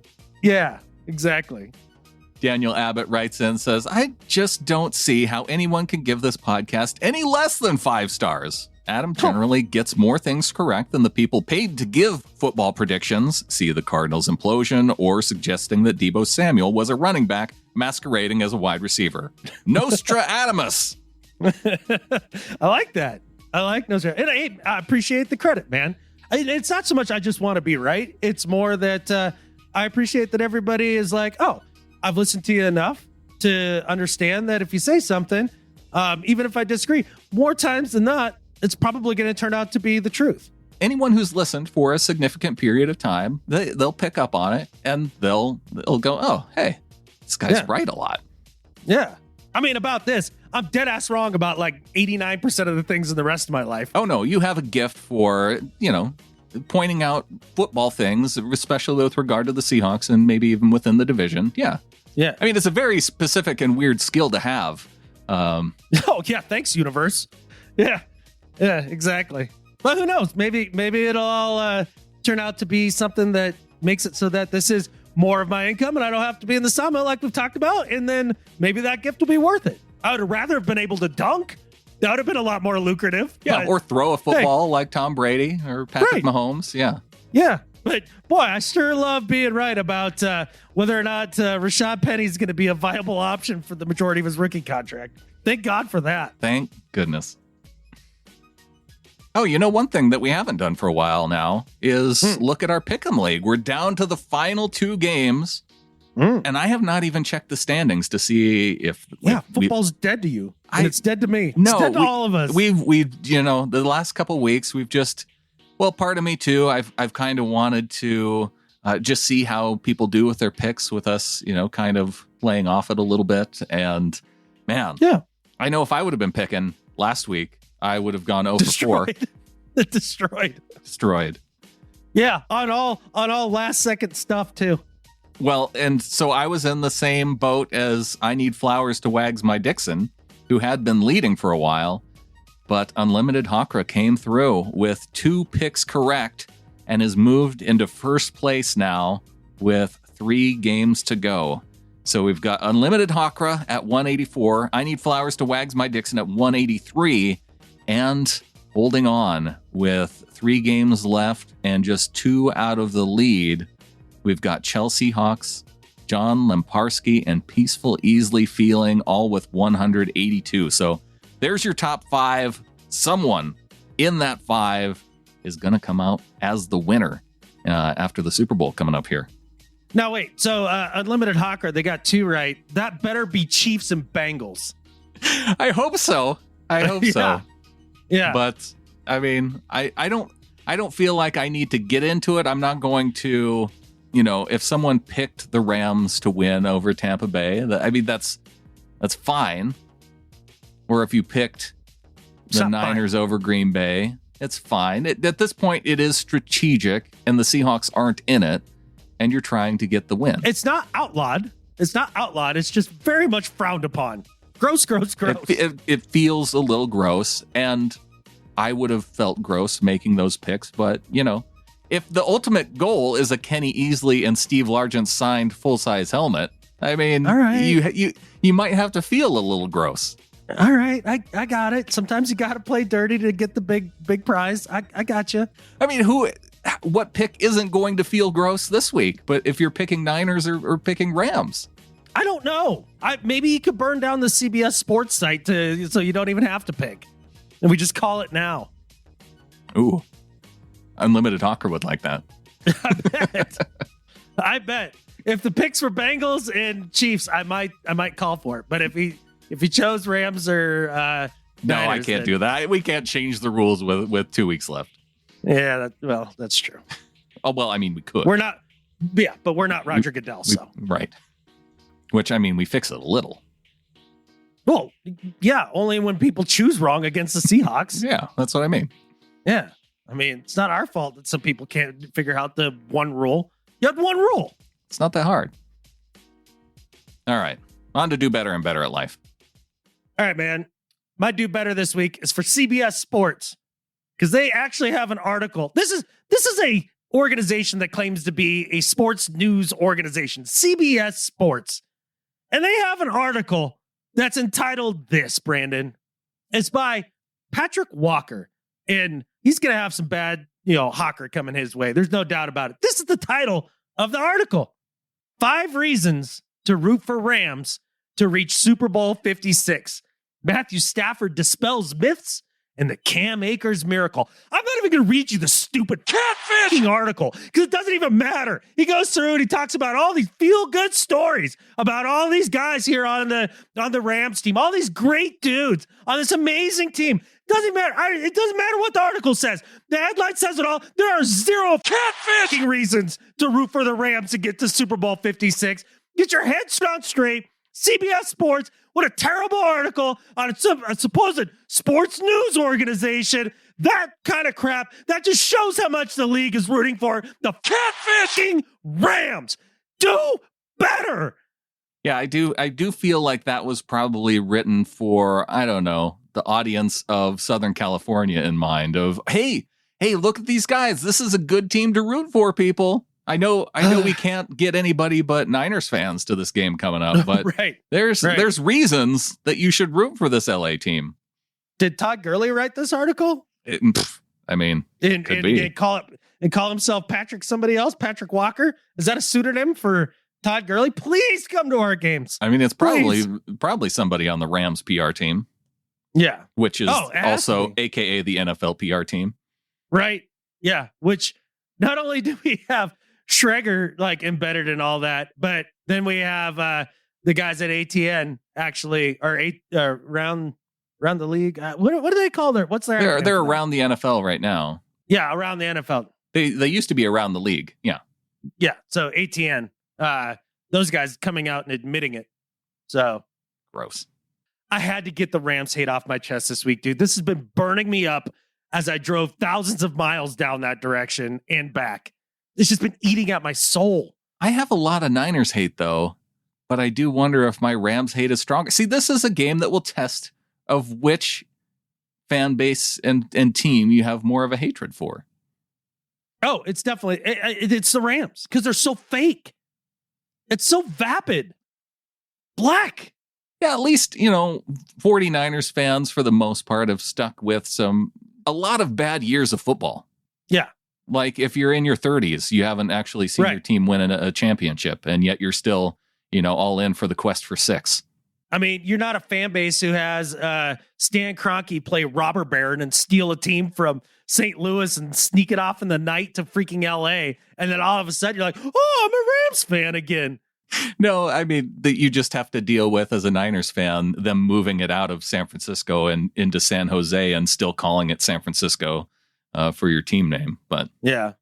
Yeah, exactly. Daniel Abbott writes in, says, I just don't see how anyone can give this podcast any less than 5 stars. Adam generally gets more things correct than the people paid to give football predictions, see the Cardinals implosion, or suggesting that Deebo Samuel was a running back masquerading as a wide receiver. Nostra Adamus. I like that. I like Nostra. And I appreciate the credit, man. It's not so much I just want to be right. It's more that I appreciate that everybody is like, oh, I've listened to you enough. to understand that if you say something, even if I disagree, more times than not, it's probably going to turn out to be the truth. Anyone who's listened for a significant period of time, they'll pick up on it and they'll go, oh, hey, this guy's right a lot. Yeah. I mean, about this, I'm dead ass wrong about like 89% of the things in the rest of my life. Oh, no, you have a gift for, pointing out football things, especially with regard to the Seahawks and maybe even within the division. Yeah. Yeah. I mean, it's a very specific and weird skill to have. Oh, yeah. Thanks, universe. Yeah. Yeah, exactly. But who knows? Maybe it'll all turn out to be something that makes it so that this is more of my income and I don't have to be in the summit like we've talked about. And then maybe that gift will be worth it. I would have rather have been able to dunk. That would have been a lot more lucrative. Yeah, or throw a football like Tom Brady or Patrick Mahomes. Yeah. Yeah. But boy, I sure love being right about whether or not Rashad Penny is going to be a viable option for the majority of his rookie contract. Thank God for that. Thank goodness. Oh, one thing that we haven't done for a while now is look at our Pick'em League. We're down to the final 2 games, and I have not even checked the standings to see if... Yeah, football's dead to you, and it's dead to me. No, it's dead to all of us. We've the last couple of weeks, we've just... Well, part of me, too, I've kind of wanted to just see how people do with their picks with us, kind of laying off it a little bit. And, man, I know if I would have been picking last week, I would have gone 0 for 4. Destroyed. Yeah, on all last second stuff too. Well, and so I was in the same boat as I Need Flowers to Wags My Dixon, who had been leading for a while, but Unlimited Hakra came through with 2 picks correct and has moved into first place now with 3 games to go. So we've got Unlimited Hakra at 184, I Need Flowers to Wags My Dixon at 183, and holding on with 3 games left and just 2 out of the lead, we've got Chelsea Hawks, John Lemparski, and Peaceful Easily Feeling, all with 182. So there's your top 5. Someone in that 5 is going to come out as the winner after the Super Bowl coming up here. Now, wait. So Unlimited Hawker, they got 2 right. That better be Chiefs and Bengals. I hope so. So. Yeah. But I mean, I don't feel like I need to get into it. I'm not going to, if someone picked the Rams to win over Tampa Bay, that's fine. Or if you picked the Niners over Green Bay, it's fine. At this point, it is strategic, and the Seahawks aren't in it, and you're trying to get the win. It's not outlawed. It's just very much frowned upon. Gross. It feels a little gross, and I would have felt gross making those picks. But, if the ultimate goal is a Kenny Easley and Steve Largent signed full-size helmet, I mean, all right. you might have to feel a little gross. All right, I got it. Sometimes you got to play dirty to get the big prize. I got you. I mean, what pick isn't going to feel gross this week? But if you're picking Niners or picking Rams, I don't know. Maybe you could burn down the CBS Sports site so you don't even have to pick, and we just call it now. Ooh, Unlimited Hawker would like that. I bet. If the picks were Bengals and Chiefs, I might call for it. But if he chose Rams or no, Niners, I can't do that. We can't change the rules with 2 weeks left. Yeah, that's true. Oh well, I mean we could. We're not. Yeah, but we're not Roger Goodell, so right. Which, I mean, we fix it a little. Well, yeah, only when people choose wrong against the Seahawks. Yeah, that's what I mean. Yeah. I mean, it's not our fault that some people can't figure out the one rule. You have one rule. It's not that hard. All right. On to do better and better at life. All right, man. My do better this week is for CBS Sports, because they actually have an article. This is a organization that claims to be a sports news organization, CBS Sports. And they have an article that's entitled this, Brandon. It's by Patrick Walker. And he's going to have some bad, hawker coming his way. There's no doubt about it. This is the title of the article. 5 reasons to root for Rams to reach Super Bowl 56. Matthew Stafford dispels myths and the Cam Akers miracle. I'm not even going to read you the stupid catfishing article because it doesn't even matter. He goes through and he talks about all these feel-good stories about all these guys here on the Rams team, all these great dudes on this amazing team. Doesn't matter. It doesn't matter what the article says. The headline says it all. There are zero catfishing reasons to root for the Rams to get to Super Bowl 56. Get your head on straight. CBS Sports, what a terrible article on a supposed sports news organization. That kind of crap, that just shows how much the league is rooting for the catfishing Rams. Do better. Yeah, I do feel like that was probably written for, I don't know, the audience of Southern California in mind of, hey, look at these guys. This is a good team to root for, people. I know we can't get anybody but Niners fans to this game coming up, but right. There's reasons that you should root for this LA team. Did Todd Gurley write this article? Could be. And call himself Patrick somebody else, Patrick Walker? Is that a pseudonym for Todd Gurley? Please come to our games. I mean, it's probably somebody on the Rams PR team. Yeah. Which is also AKA the NFL PR team. Right. Yeah. Which not only do we have Schrager like embedded in all that, but then we have the guys at ATN actually are around the league. What do they call what's their? They're around the NFL right now. Yeah, around the NFL. They used to be around the league. Yeah. Yeah. So ATN, those guys coming out and admitting it. So gross. I had to get the Rams hate off my chest this week, dude. This has been burning me up as I drove thousands of miles down that direction and back. It's just been eating at my soul. I have a lot of Niners hate, though, but I do wonder if my Rams hate is stronger. See, this is a game that will test of which fan base and team you have more of a hatred for. Oh, it's definitely, it's the Rams because they're so fake. It's so vapid. Black. Yeah, at least, 49ers fans, for the most part, have stuck with a lot of bad years of football. Yeah. Like if you're in your 30s, you haven't actually seen your team win a championship, and yet you're still, all in for the quest for 6. I mean, you're not a fan base who has Stan Kroenke play robber baron and steal a team from St. Louis and sneak it off in the night to freaking LA. And then all of a sudden you're like, oh, I'm a Rams fan again. No, I mean, that you just have to deal with, as a Niners fan, them moving it out of San Francisco and into San Jose and still calling it San Francisco for your team name. But yeah,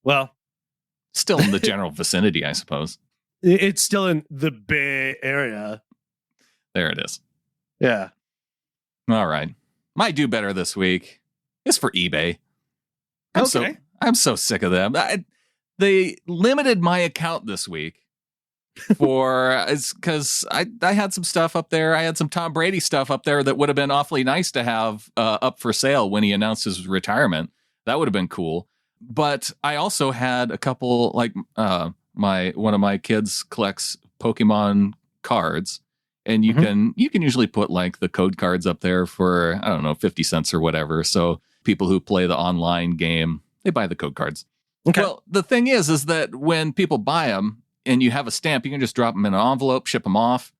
well, still in the general vicinity, I suppose. It's still in the Bay Area. There it is. Yeah. All right. My do better this week is for eBay. I'm so sick of them. They limited my account this week because I had some stuff up there. I had some Tom Brady stuff up there that would have been awfully nice to have up for sale when he announced his retirement. That would have been cool. But I also had a couple, like one of my kids collects Pokemon cards, and you can usually put like the code cards up there for, I don't know, 50 cents or whatever. So people who play the online game, they buy the code cards. Okay. Well, the thing is that when people buy them and you have a stamp, you can just drop them in an envelope, ship them off.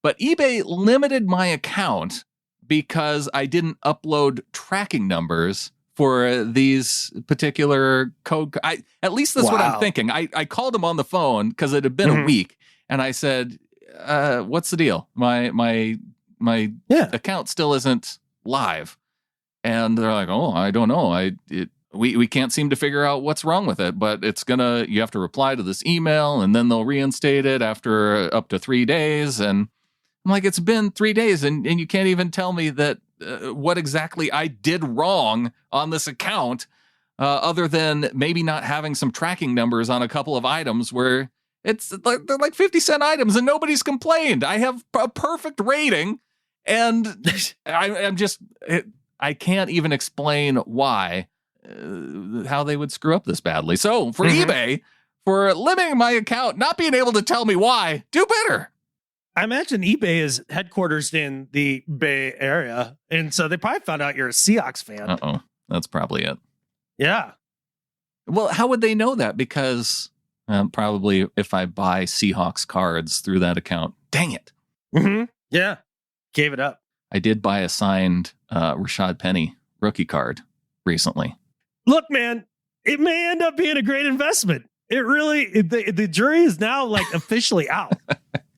But eBay limited my account because I didn't upload tracking numbers for these particular code. At least that's what I'm thinking. I called them on the phone because it had been a week, and I said, what's the deal? My account still isn't live. And they're like, oh, I don't know. We can't seem to figure out what's wrong with it, but you have to reply to this email, and then they'll reinstate it after up to 3 days. And I'm like, it's been 3 days, and you can't even tell me that what exactly I did wrong on this account, other than maybe not having some tracking numbers on a couple of items where they're like 50-cent items and nobody's complained. I have a perfect rating, and I can't even explain why, how they would screw up this badly. So for eBay, for limiting my account, not being able to tell me why, do better. I imagine eBay is headquartered in the Bay Area, and so they probably found out you're a Seahawks fan. Uh-oh. That's probably it. Yeah. Well, how would they know that? Because probably if I buy Seahawks cards through that account. Dang it. Yeah. Gave it up. I did buy a signed Rashad Penny rookie card recently. Look, man, it may end up being a great investment. It really, the jury is now like officially out.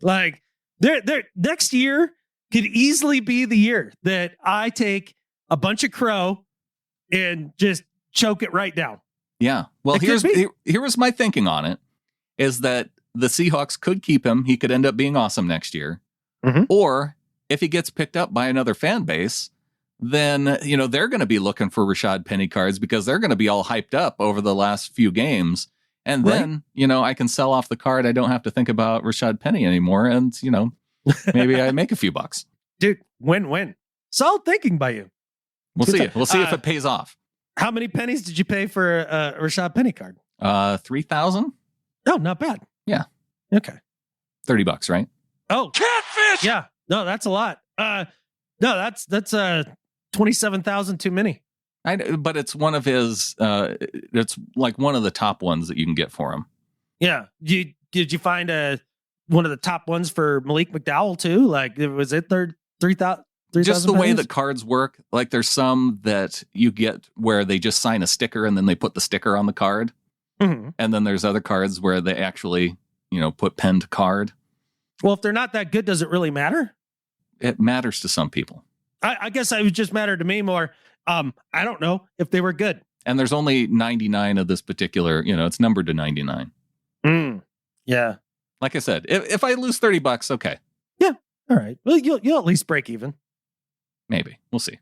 Like they're next year could easily be the year that I take a bunch of crow and just choke it right down. Yeah. Well, here was my thinking on it, is that the Seahawks could keep him. He could end up being awesome next year. Mm-hmm. Or if he gets picked up by another fan base, then, they're going to be looking for Rashad Penny cards because they're going to be all hyped up over the last few games. And then, I can sell off the card. I don't have to think about Rashad Penny anymore. And, maybe I make a few bucks. Dude, win-win. Solid thinking by you. We'll see. We'll see if it pays off. How many pennies did you pay for a Rashad Penny card? 3,000. Oh, not bad. Yeah. Okay. $30, right? Oh, catfish. Yeah. No, that's a lot. No, that's 27,000 too many. But it's one of his. It's like one of the top ones that you can get for him. Yeah. Did you find one of the top ones for Malik McDowell too? Like, was it 3,000? Just the way that cards work. Like, there's some that you get where they just sign a sticker and then they put the sticker on the card. Mm-hmm. And then there's other cards where they actually, put pen to card. Well, if they're not that good, does it really matter? It matters to some people. I guess it would just matter to me more. I don't know if they were good. And there's only 99 of this particular, it's numbered to 99. Yeah. Like I said, if I lose $30, okay. Yeah. All right. Well, you'll at least break even. Maybe. We'll see.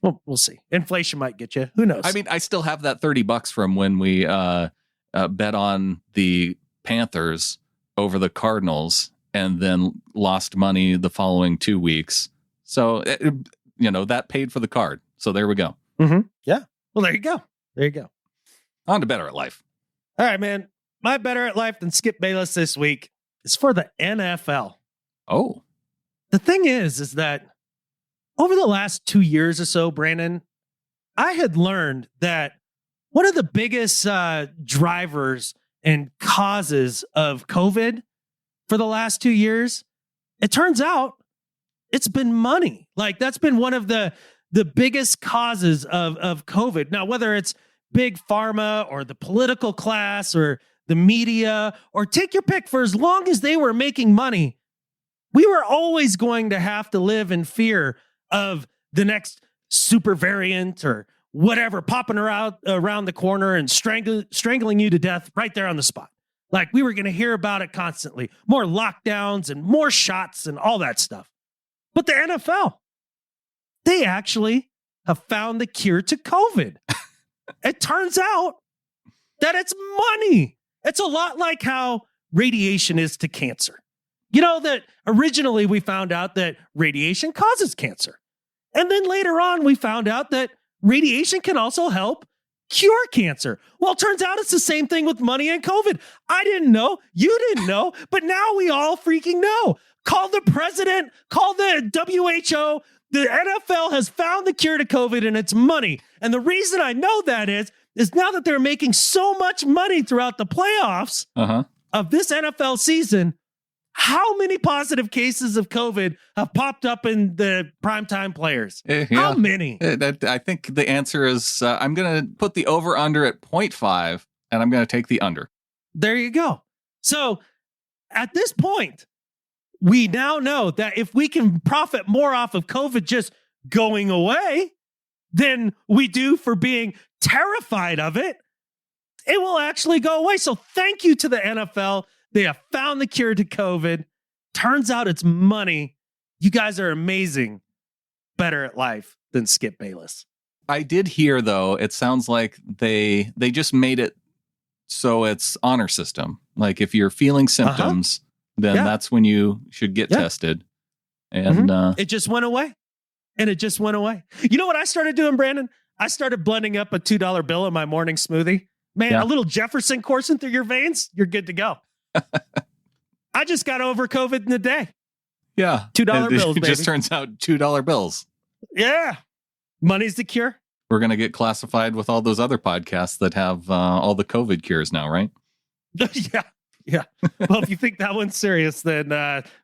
Well, we'll see. Inflation might get you. Who knows? I mean, I still have that $30 from when we bet on the Panthers over the Cardinals and then lost money the following 2 weeks. So, that paid for the card. So there we go. Mm-hmm. Yeah. Well, there you go. There you go. On to Better at Life. All right, man. My Better at Life than Skip Bayless this week is for the NFL. Oh. The thing is that over the last 2 years or so, Brandon, I had learned that one of the biggest drivers and causes of COVID for the last 2 years, it turns out it's been money. Like, that's been one of the biggest causes of COVID. Now, whether it's big pharma or the political class or the media, or take your pick, for as long as they were making money, we were always going to have to live in fear of the next super variant or whatever popping around the corner and strangling you to death right there on the spot. Like, we were going to hear about it constantly. More lockdowns and more shots and all that stuff. But the NFL, they actually have found the cure to COVID. It turns out that it's money. It's a lot like how radiation is to cancer. That originally we found out that radiation causes cancer. And then later on, we found out that radiation can also help cure cancer. Well, it turns out it's the same thing with money and COVID. I didn't know. You didn't know. But now we all freaking know. Call the president, call the WHO. The NFL has found the cure to COVID, and it's money. And the reason I know that is now that they're making so much money throughout the playoffs of this NFL season, how many positive cases of COVID have popped up in the primetime players? Yeah. How many? I think the answer is I'm going to put the over-under at 0.5, and I'm going to take the under. There you go. So at this point, we now know that if we can profit more off of COVID just going away than we do for being terrified of it, it will actually go away. So thank you to the NFL. They have found the cure to COVID. Turns out it's money. You guys are amazing. Better at life than Skip Bayless. I did hear, though, it sounds like they just made it so it's honor system. Like, if you're feeling symptoms, then that's when you should get tested. And it just went away. And it just went away. You know what I started doing, Brandon? I started blending up a $2 bill in my morning smoothie. Man, a little Jefferson coursing through your veins, you're good to go. I just got over COVID in a day. Yeah. $2 bills, baby. It just turns out $2 bills. Yeah. Money's the cure. We're going to get classified with all those other podcasts that have all the COVID cures now, right? Yeah. Well, if you think that one's serious, then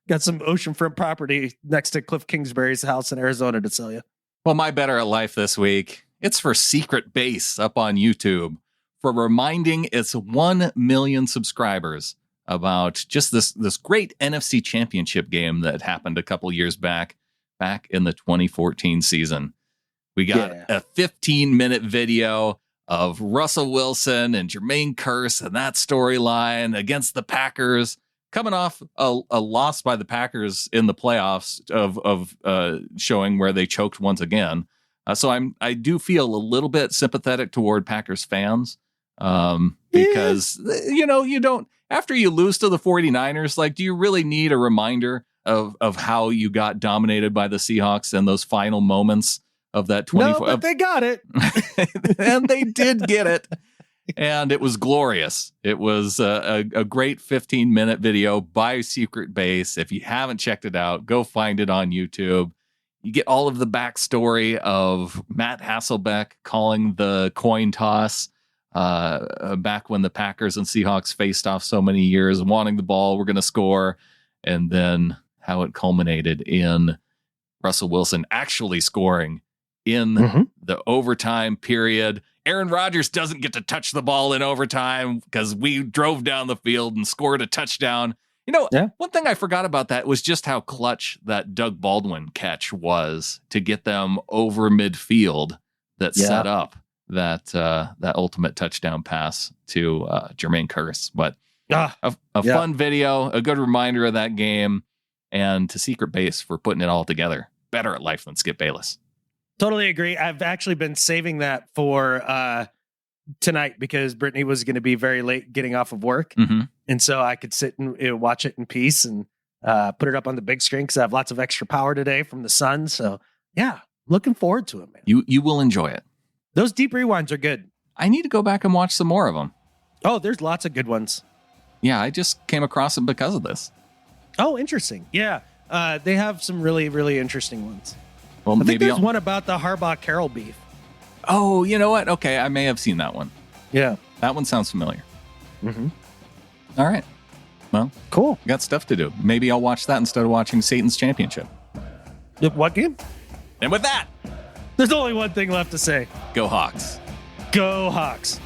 got some oceanfront property next to Cliff Kingsbury's house in Arizona to sell you. Well, my Better at Life this week, it's for Secret Base up on YouTube for reminding its 1 million subscribers about just this great NFC Championship game that happened a couple years back in the 2014 season. We got a 15-minute video of Russell Wilson and Jermaine Kearse and that storyline against the Packers, coming off a loss by the Packers in the playoffs of showing where they choked once again. So I do feel a little bit sympathetic toward Packers fans because, you don't, after you lose to the 49ers, like, do you really need a reminder of how you got dominated by the Seahawks in those final moments of that 24? No, but they got it. And they did get it. And it was glorious. It was a great 15-minute video by Secret Base. If you haven't checked it out, go find it on YouTube. You get all of the backstory of Matt Hasselbeck calling the coin toss back when the Packers and Seahawks faced off so many years, wanting the ball, we're going to score, and then how it culminated in Russell Wilson actually scoring in the overtime period. Aaron Rodgers doesn't get to touch the ball in overtime because we drove down the field and scored a touchdown. One thing I forgot about that was just how clutch that Doug Baldwin catch was to get them over midfield that set up that ultimate touchdown pass to Jermaine Kearse. But a fun video, a good reminder of that game, and to Secret Base for putting it all together. Better at life than Skip Bayless. Totally agree. I've actually been saving that for tonight because Brittany was going to be very late getting off of work. And so I could sit and watch it in peace and put it up on the big screen because I have lots of extra power today from the sun. So yeah, looking forward to it, man. You will enjoy it. Those deep rewinds are good. I need to go back and watch some more of them. Oh, there's lots of good ones. Yeah, I just came across them because of this. Oh, interesting. Yeah, they have some really, really interesting ones. Well, I think there's one about the Harbaugh-Carroll beef. Oh, you know what? Okay, I may have seen that one. Yeah. That one sounds familiar. All right. Well, cool. Got stuff to do. Maybe I'll watch that instead of watching Satan's Championship. What game? And with that, there's only one thing left to say. Go Hawks. Go Hawks.